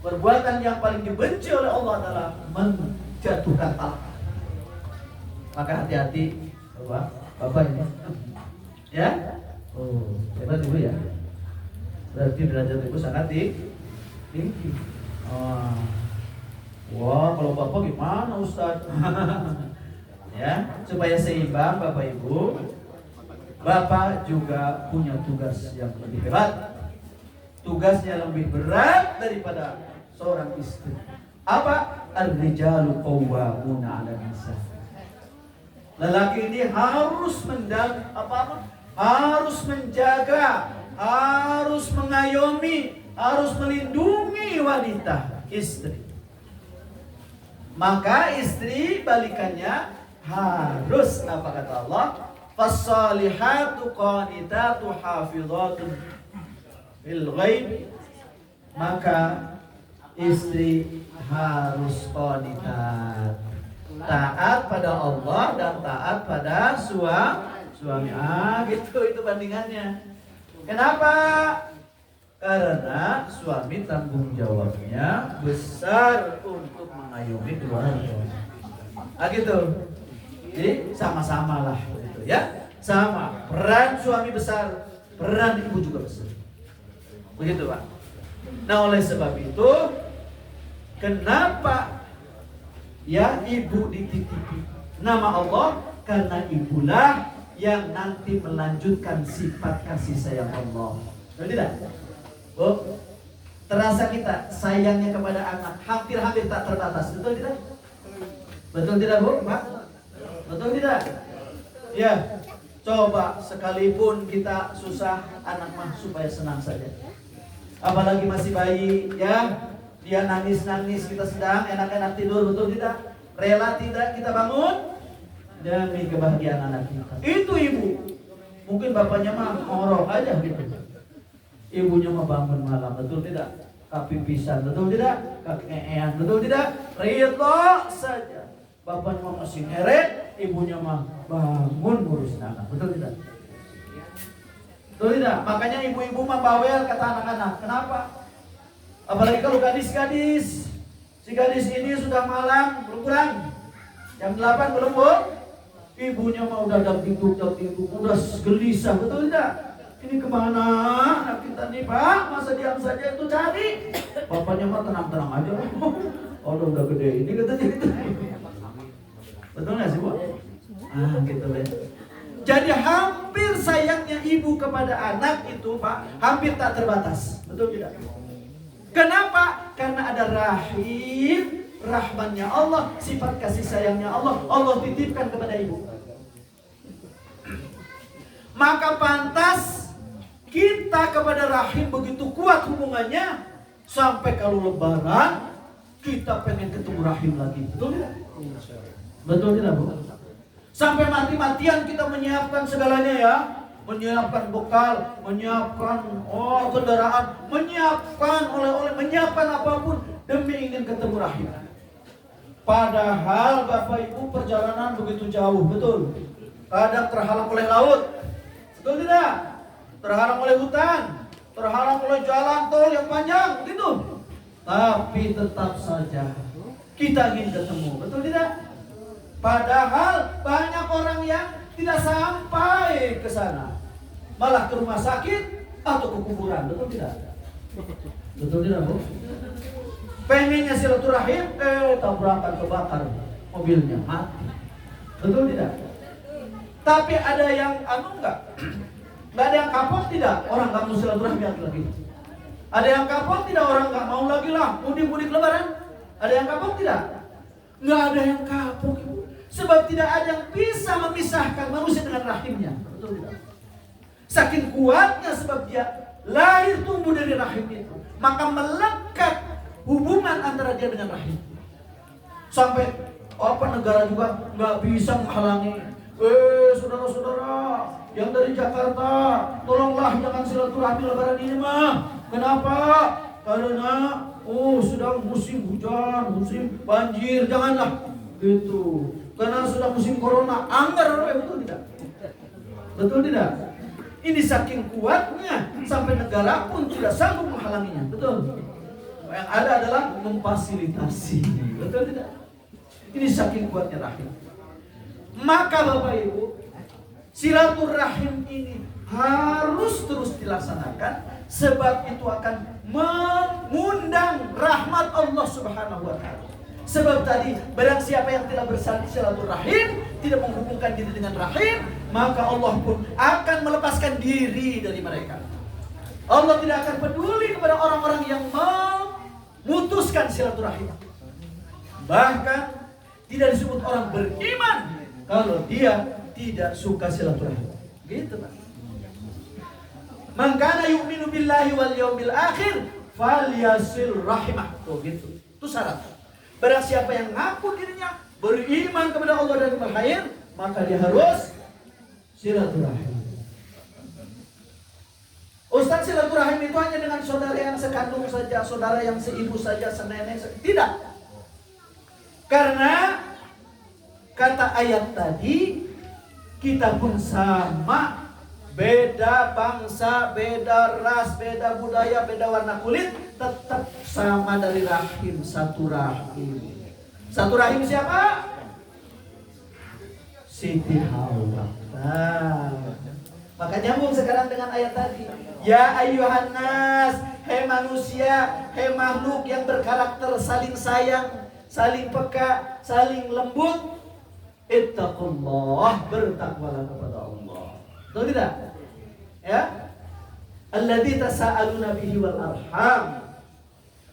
Perbuatan yang paling dibenci oleh Allah adalah menjatuhkan talak. Maka hati-hati, Bapak ini. Ya? Oh, hebat Ibu ya. Berarti derajat ibu sangat tinggi. Wah, kalau Bapak gimana Ustaz? Ya, supaya seimbang Bapak Ibu, Bapak juga punya tugas yang lebih berat. Tugasnya lebih berat daripada seorang istri. Apa? Ar-rijalu qawwamuna 'alan nisa. Lelaki ini harus harus menjaga, harus mengayomi, harus melindungi wanita, istri. Maka istri balikannya harus apa kata Allah? Fassalihatu qanitatu hafizatun bil ghaib. Maka istri harus qanitat, taat pada Allah dan taat pada suami. Gitu itu bandingannya. Kenapa? Karena suami tanggung jawabnya besar untuk mengayomi keluarga. Gitu. Jadi sama-sama lah gitu ya. Sama. Peran suami besar, peran ibu juga besar. Begitu, Pak. Nah, oleh sebab itu kenapa ya ibu dititipi nama Allah? Karena ibulah yang nanti melanjutkan sifat kasih sayang Allah. Betul tidak? Bu, terasa kita sayangnya kepada anak hampir-hampir tak terbatas. Betul tidak? Betul tidak, Bu? Pak? Betul tidak? Ya. Coba sekalipun kita susah, anak mah supaya senang saja. Apalagi masih bayi, ya. Dia nangis-nangis, kita sedang enak-enak tidur, betul tidak? Rela tidak kita bangun demi kebahagiaan anak kita. Itu ibu. Mungkin bapaknya mah ngorok aja gitu. Ibunya mah bangun malam, betul tidak? Kapipisan, betul tidak? Kakean, betul tidak? Rito saja. Bapaknya mah masih ngeret, ibunya mah bangun ngurus anak, betul tidak? Betul tidak? Makanya ibu-ibu mah bawel kata anak-anak. Kenapa? Apalagi kalau gadis-gadis. Si gadis ini sudah malam, belum pulang. Jam 8 belum, Bu? Ibunya mah udah dagdikduk, udah gelisah, betul tidak? Ini kemana anak kita nih, Pak? Masa diam saja itu cari. Bapaknya mah tenang-tenang aja. Oh, udah gede ini katanya gitu. Betul nggak sih, Bu? Gitu deh. Jadi hampir sayangnya ibu kepada anak itu, Pak, hampir tak terbatas. Betul tidak? Kenapa? Karena ada rahim, rahmannya Allah, sifat kasih sayangnya Allah, Allah titipkan kepada ibu. Maka pantas kita kepada rahim begitu kuat hubungannya, sampai kalau lebaran kita pengen ketemu rahim lagi. Betul tidak? Betul tidak, Bu? Sampai mati-matian kita menyiapkan segalanya ya. menyiapkan bekal, menyiapkan kendaraan, menyiapkan oleh-oleh, menyiapkan apapun demi ingin ketemu rahim. Padahal Bapak Ibu perjalanan begitu jauh, betul. Kadang terhalang oleh laut, betul tidak? Terhalang oleh hutan, terhalang oleh jalan tol yang panjang, begitu. Tapi tetap saja kita ingin ketemu, betul tidak? Padahal banyak orang yang tidak sampai ke sana, malah ke rumah sakit atau ke kuburan, betul tidak? Betul tidak, Bu? Pengennya silaturahim, tabrakan kebakar mobilnya, mati. Betul tidak? Tapi ada yang enggak? Enggak ada yang kapok tidak? Orang enggak mau silaturahim lagi. Ada yang kapok tidak? Orang enggak mau lagi lah mudik-mudik lebaran. Ada yang kapok tidak? Enggak ada yang kapok, Ibu. Sebab tidak ada yang bisa memisahkan manusia dengan rahimnya. Betul tidak? Saking kuatnya sebab dia lahir tumbuh dari rahim itu, maka melekat hubungan antara dia dengan rahim. Sampai negara juga nggak bisa menghalangi. Saudara-saudara yang dari Jakarta, tolonglah jangan silaturahmi lebaran ini mah. Kenapa? Karena sedang musim hujan, musim banjir, janganlah gitu. Karena sudah musim corona, anggar, betul tidak? Betul tidak? Ini saking kuatnya sampai negara pun tidak sanggup menghalanginya, betul? Yang ada adalah memfasilitasi, betul tidak? Ini saking kuatnya rahim. Maka Bapak Ibu, silaturahim ini harus terus dilaksanakan, sebab itu akan mengundang rahmat Allah Subhanahu wa Ta'ala. Sebab tadi barang siapa yang tidak bersilaturahim, tidak menghubungkan diri dengan rahim, maka Allah pun akan melepaskan diri dari mereka. Allah tidak akan peduli kepada orang-orang yang memutuskan silaturahim. Bahkan tidak disebut orang beriman kalau dia tidak suka silaturahim. Gitu, Pak. Man kana yu'minu billahi wal yawmil akhir falyasil rahimah. Tuh gitu. Itu syarat. Barang siapa yang ngaku dirinya beriman kepada Allah dan yawmil akhir, maka dia harus silaturahim. Ustaz, silaturahim itu hanya dengan saudara yang sekandung saja, saudara yang seibu saja, senenek saja. Tidak. Karena kata ayat tadi, kita pun sama, beda bangsa, beda ras, beda budaya, beda warna kulit, tetap sama dari rahim, satu rahim. Satu rahim siapa? Siti Hawa. Maka nyambung sekarang dengan ayat tadi. Ya ayyuhan nas, hei manusia, hei makhluk yang berkarakter saling sayang, saling peka, saling lembut, ittaqullah, bertakwalah kepada Allah. Betul tidak? Ya? Alladzi tasaaluna bihi wal arham.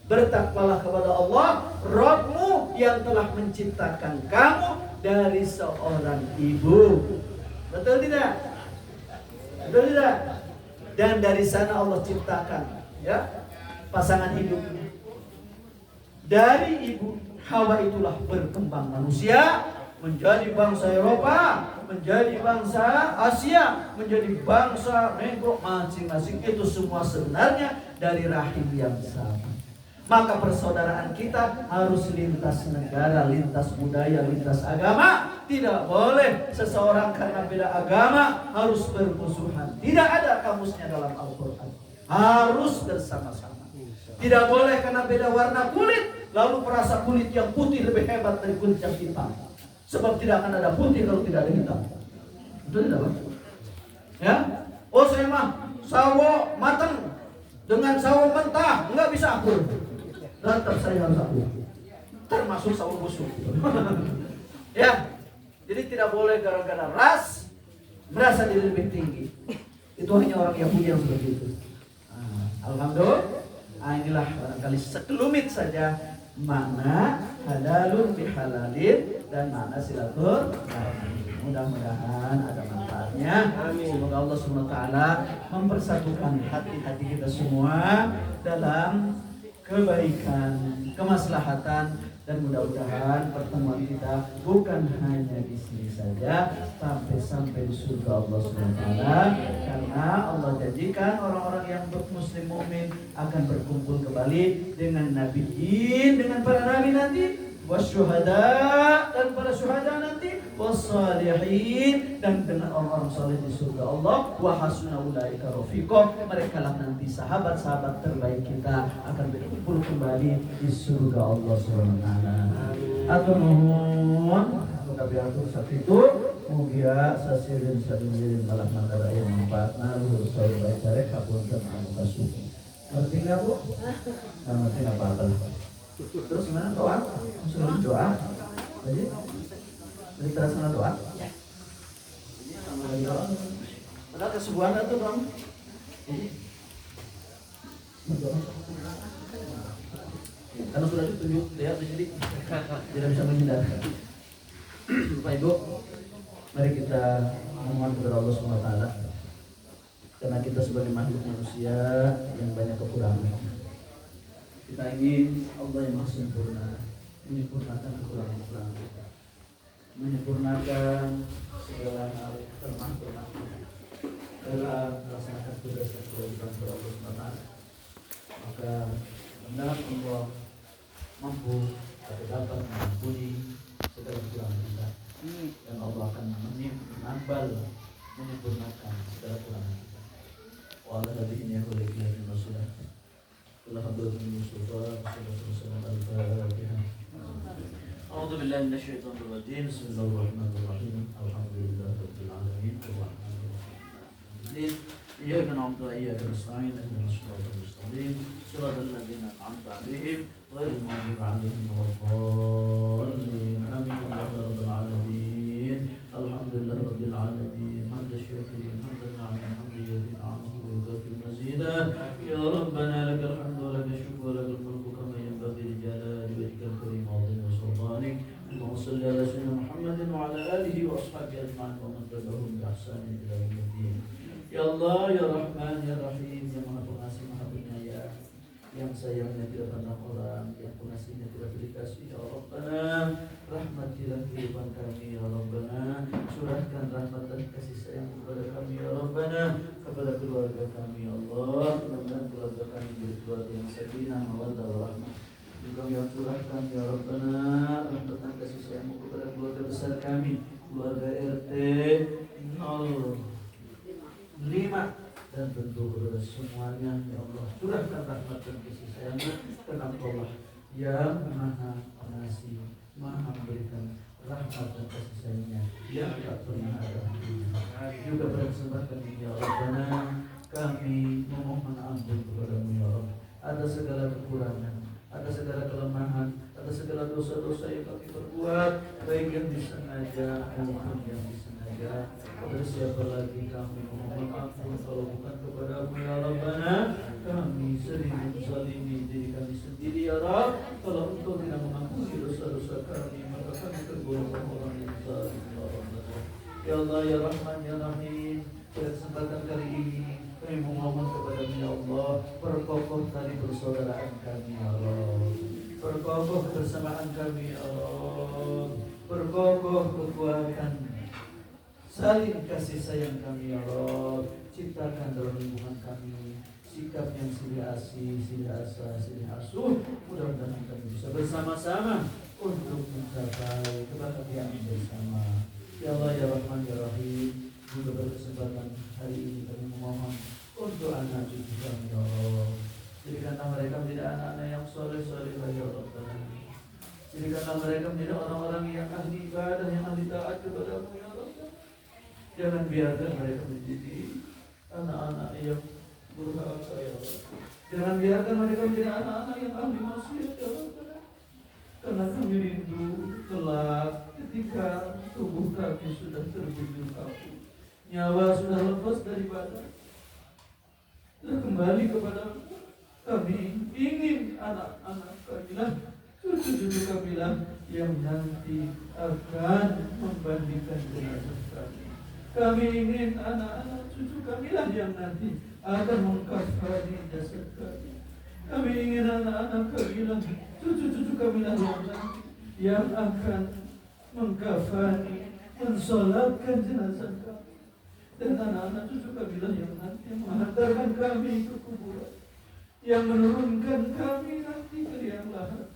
Bertakwalah kepada Allah, Rabbmu yang telah menciptakan kamu dari seorang ibu. Betul tidak? Betul tidak? Dan dari sana Allah ciptakan, ya, pasangan hidupnya. Dari ibu Hawa itulah berkembang manusia menjadi bangsa Eropa, menjadi bangsa Asia, menjadi bangsa Negro, masing-masing itu semua sebenarnya dari rahim yang sama. Maka persaudaraan kita harus lintas negara, lintas budaya, lintas agama. Tidak boleh seseorang karena beda agama harus bermusuhan. Tidak ada kamusnya dalam Al-Quran. Harus bersama-sama. Tidak boleh karena beda warna kulit lalu merasa kulit yang putih lebih hebat dari kulit yang hitam. Sebab tidak akan ada putih kalau tidak ada hitam. Betul tidak, Pak? Ya? Oh, saya mah sawo matang dengan sawo mentah nggak bisa akur. Tetap saya harus akur. Termasuk sawo busuk. Ya. Jadi tidak boleh gara-gara ras merasa diri lebih tinggi. Itu hanya orang Yahudi yang seperti itu. Alhamdulillah. Inilah barangkali sekelumit saja makna halalun bihalalin dan makna silaturahmi. Mudah-mudahan ada manfaatnya. Semoga Allah SWT mempersatukan hati-hati kita semua dalam kebaikan, kemaslahatan, Dan mudah-mudahan pertemuan kita bukan hanya di sini saja, sampai di surga Allah Subhanahu wa taala, karena Allah janjikan orang-orang yang muslim mukmin akan berkumpul kembali dengan nabiin, dengan para nabi nanti, wasyuhada, dan para syuhada nanti, wassalihin, dan dengan orang-orang saleh di surga Allah, wa hasuna ulaika rafiqah. Mereka lah nanti sahabat-sahabat terbaik kita akan berkumpul kembali di surga Allah Subhanahu wa taala. Atur nuhun kabeh atur sakitu mugia sasirin sadirin malah mandara yang manfaatna luhur saur baik carek kapunten anu kasuci. Ngerti enggak, Bu? Enggak ngerti apa-apa. Terus gimana doa? Suruh doa. Jadi terasa doa. Ya. Jadi doa. Padahal kesubuhan itu dong. Berdoa. Karena sudah ditunjuk lihat di sini tidak bisa menghindar. Bapak Ibu, mari kita memohon kepada Allah SWT, karena kita sebagai makhluk manusia yang banyak kekurangan. Kita ingin Allah yang maha sempurna menyempurnakan kekurangan-kekurangan kita, menyempurnakan segala hal kelemahan dalam melaksanakan tugas dan kewajiban kepada Allah SWT. Maka benar Allah mampu atau dapat mengampuni segala kekurangan kita, dan Allah akan menambal, menyempurnakan segala kekurangan kita. Wa ala nabiyina wa alihi wasallam. A'udzu billahi minasyaitonir rajim. Bismillahirrahmanirrahim. Alhamdulillahirabbil alamin. Iyyaka na'budu wa iyyaka nasta'in. Ihdinas siratal mustaqim. Shiratal ladzina an'amta 'alaihim ghairil maghdubi 'alaihim waladdallin. Amin. Rabbil alamin. Alhamdulillahirabbil alamin. Hamdan syakirin, hamdan 'aliyan, hamdan yuzil 'amahu wa yughfir mazida. Ya Rabbana lakal hamdu wa lakal syukru wa lakal mulku kama yanbaghi li jalali wajhikal karim wa 'azimi sultanik. Allahumma shalli ala sayyidina Muhammadin wa ala alihi wa ashabihi ajma'in wa man tabi'ahum bi ihsanin ila yaumiddin. Ya Allah, Ya Rahman, Ya Rahim, yang Maha Pengasih, Maha Penyayang, yang sayangnya tidak pandang orang, yang pengasihnya tidak beri kasih. Ya Rabbana, rahmatilah kehidupan kami. Ya Rabbana, curahkan rahmat dan kasih sayang kepada kami. Ya Rabbana, kepada keluarga kami. Ya Allah, mudah-mudahan keluarga kami menjadi keluarga yang sakinah, mawaddah, warahmah. Juga yang curahkan. Ya Rabbana, rahmat dan kasih sayang kepada keluarga besar kami, keluarga RT 05, dan tentu kepada semuanya. Ya Allah, curahkan rahmat dan kasih sayang, karena Allah yang maha pengasih, maha memberikan rahmat dan kasih sayangnya yang tak pernah ada. Juga pada kesempatan ini, Ya Rabbana, kami memohon ampun kepadamu, Ya Rabb, atas segala kekurangan, atas segala kelemahan, atas segala dosa-dosa yang kami perbuat, baik yang disengaja maupun yang disengaja. Kepada siapa lagi kami memohon ampun kalau bukan kepadamu, Ya Rabbana. Kami sering menzalimi diri kami sendiri, Ya Rabb. Kalau Engkau tidak mengampuni dosa-dosa kami, maka kami tergolong orang yang zalim, Ya Rabbana. Ya Allah, Ya Rahman, Ya Rahim, pada kesempatan kali ini kami memohon kepadamu, Ya Allah, perkokoh tali persaudaraan kami, Ya Allah, perkokoh kebersamaan kami, Ya Allah, perkokoh kekuatan saling kasih sayang kami, Ya Allah. Ciptakan dalam lingkungan kami sikap yang silih asih, silih asa, silih asuh. Mudah-mudahan kami bisa bersama-sama untuk mencapai kebahagiaan bersama. Ya Allah, Ya Rahman, Ya Rahim, juga berkesempatan hari ini kami memohon untuk anak cucu kami, Ya Allah. Jadikanlah mereka menjadi anak-anak yang soleh-soleh, Ya Rabbana. Jadikanlah mereka menjadi orang-orang yang ahli ibadah, yang ahli taat kepadamu, Ya Rabbana. Jangan biarkan mereka menjadi anak-anak yang durhaka, Ya Allah. Jangan biarkan mereka menjadi anak-anak yang ahli maksiat, Ya Rabbana. Karena kami rindu kelak ketika tubuh kami sudah terbujur kaku, nyawa sudah lepas dari badan, sudah kembali kepada kami. Ingin anak-anak kami lah, cucu-cucu kami lah yang nanti akan membandingkan jenazah kami. Kami ingin anak-anak cucu kami lah yang nanti akan mengkafani jasad kami. Kami ingin anak-anak kami lah, cucu-cucu kami lah yang akan mengkafani, mensolatkan jenazah kami, dan anak-anak cucu kami lah yang nanti menghantarkan kami ke kuburan, yang menurunkan kami nanti ke liang lahat.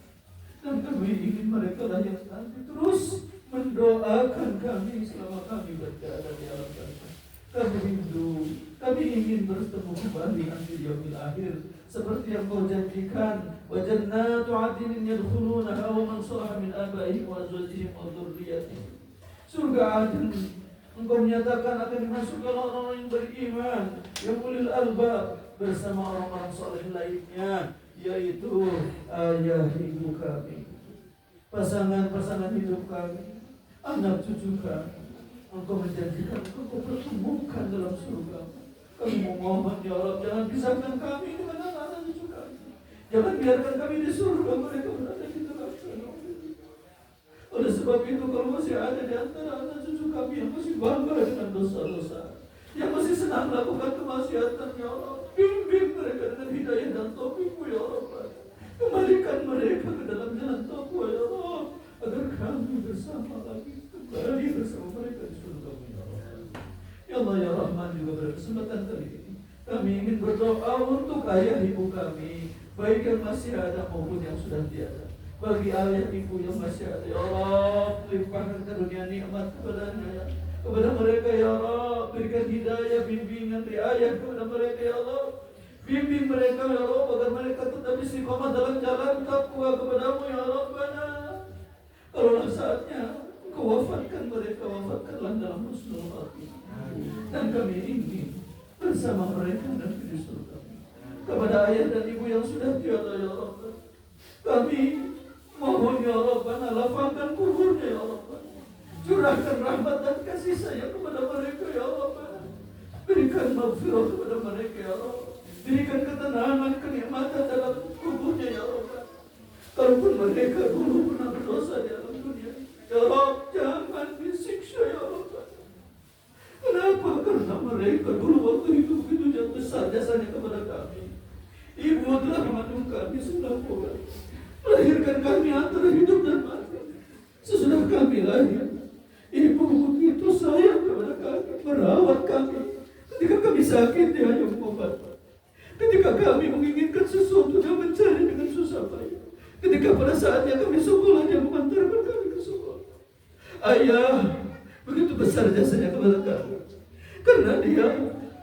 Dan kami ingin mereka lah yang nanti terus mendoakan kami selama kami berada di alam sana. Kami rindu, kami ingin bertemu kembali nanti di yaumil akhir seperti yang kau janjikan. Wa jannatu 'adnin yadkhulunaha wa man salaha min abaihim wa azwajihim wa dzurriyyatihim. Surga Aden engkau menyatakan akan dimasuki orang-orang yang beriman, yang ulil albab, bersama orang-orang saleh lainnya, yaitu ayah ibu kami, pasangan-pasangan hidup kami, anak cucu kami. Engkau menjanjikan engkau pertemukan dalam surga. Kami memohon ya Allah, jangan pisahkan kami dengan anak-anak cucu kami. Jangan biarkan kami di surga, mereka berada di neraka. Oleh sebab itu, kalau masih ada di antara anak cucu kami yang masih bangga dengan dosa-dosa, yang masih senang melakukan kemaksiatan, ya Allah, bimbing mereka dengan hidayah dan taufik-Mu ya Allah. Kembalikan mereka ke dalam jalan takwa ya Allah, agar kami bersama lagi kembali bersama mereka di surga-Mu ya Allah. Ya Allah ya Rahman, juga pada kesempatan kali ini kami ingin berdoa untuk ayah ibu kami, baik yang masih ada maupun yang sudah tiada. Bagi ayah ibu yang masih ada, ya Allah, limpahkan karunia nikmat kepadanya, kepada mereka ya Allah, berikan hidayah, bimbingan, riayah kepada mereka ya Allah. Bimbing mereka ya Allah, agar mereka tetap istiqomah dalam jalan takwa kepada-Mu ya Rabbana. Kalaulah saatnya Engkau wafatkan mereka, wafatkanlah dalam husnul khatimah. Dan kami ingin bersama mereka nanti di surga. Kepada ayah dan ibu yang sudah tiada ya Rabbana, kami mohon ya Rabbana, lapangkan kuburnya ya Rabbana. Curahkan rahmat dan kasih sayang kepada mereka ya Rabbana. Berikan maghfirah kepada mereka ya Allah. Berikan ketenangan, kenikmatan dalam kuburnya ya Allah. Kalaupun mereka dulu pernah berdosa di alam dunia, ya Allah, jangan disiksa ya Allah. Kenapa? Karena mereka dulu waktu hidup itu yang besar jasanya kepada kami. Ibu telah mengandung kami 9 bulan, melahirkan kami antara hidup dan mati. Sesudah kami lahir, ibu begitu sayang kepada kami, merawat kami. Ketika kami sakit, dia hanya mengobati. Ketika kami menginginkan sesuatu, dia mencari dengan susah payah. Ketika pada saatnya kami sekolah, dia mengantarkan kami ke sekolah. Ayah begitu besar jasanya kepada kami, karena dia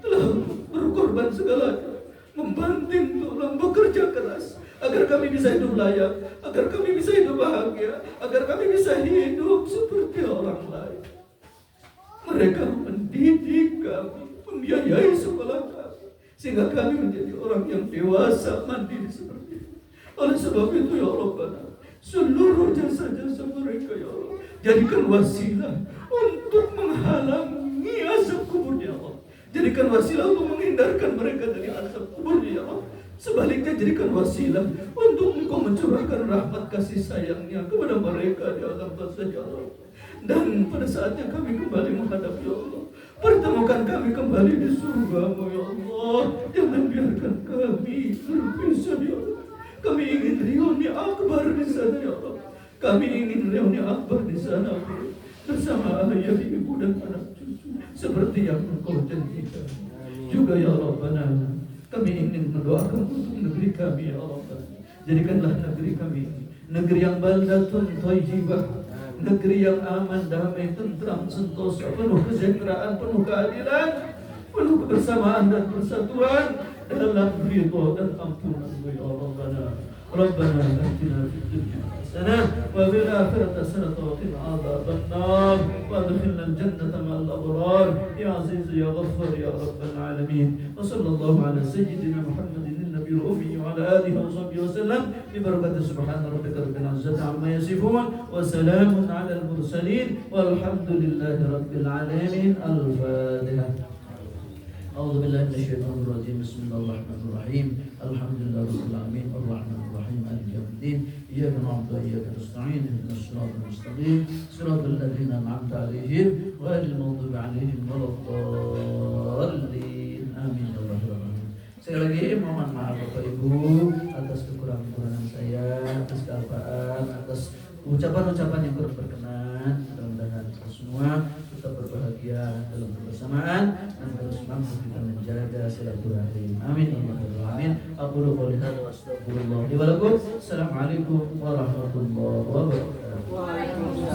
telah berkorban segalanya, membanting tulang, bekerja keras agar kami bisa hidup layak, agar kami bisa hidup bahagia, agar kami bisa hidup seperti orang lain. Mereka mendidik kami, membiayai sekolah kami, sehingga kami menjadi orang yang dewasa, mandiri seperti itu. Oleh sebab itu ya Allah, seluruh jasa-jasa mereka ya Allah, jadikan wasilah untuk menghalangi azab kuburnya ya Allah. Jadikan wasilah untuk menghindarkan mereka dari azab kuburnya ya Allah. Sebaliknya jadikan wasilah untuk Engkau mencurahkan rahmat kasih sayangnya kepada mereka di alam barzah ya Allah. Dan pada saatnya kami kembali menghadap ya Allah, pertemukan kami kembali di surga-Mu ya Allah. Jangan biarkan kami terpisah ya Allah. Kami ingin reuni akbar di sana ya Allah. Kami ingin reuni akbar di sana bersama ayah, ibu dan anak cucu seperti yang Engkau janjikan. Juga ya Rabbana, kami ingin mendoakan untuk negeri kami ya Allah. Jadikanlah negeri kami negeri yang baldatun thayyibah, negeri yang aman, damai, tentram, sentosa, penuh kesejahteraan, penuh keadilan, penuh kebersamaan dan persatuan dalam ridha dan ampunan-Mu ya Rabbana. Rabbana atina fid dunya hasanah wa fil akhirati hasanah wa qina adzabannar wa adkhilna al-jannata ma'al abrar ya aziz ya ghaffar ya rabbal alamin. Wa sallallahu ala sayyidina Muhammadin nabiyil ummi wa ala alihi wa sahbihi wasallam bi barakati subhana rabbika rabbil izzati amma yasifun wa salamun ala al-mursalin walhamdulillahi rabbil alamin. Al-Fatihah. أعوذ بالله من الشيطان الرجيم. بسم الله الرحمن الرحيم. الحمد لله رب العالمين الرحمن الرحيم مالك يوم الدين إياك نعبد وإياك نستعين اهدنا الصراط المستقيم صراط الذين أنعمت عليهم غير المغضوب عليهم ولا الضالين آمين يا رب العالمين. Sekali lagi mohon maaf Bapak Ibu atas kekurangan saya, atas kealpaan, atas ucapan-ucapan yang kurang berkenan. Mudah-mudahan kita semua tetap berbahagia dalam kebersamaan dan terus mampu kita menjaga silaturahim. Amin ya rabbal alamin. Aqulu qouli hadza wa astaghfirullah li wa lakum. Assalamualaikum warahmatullahi wabarakatuh.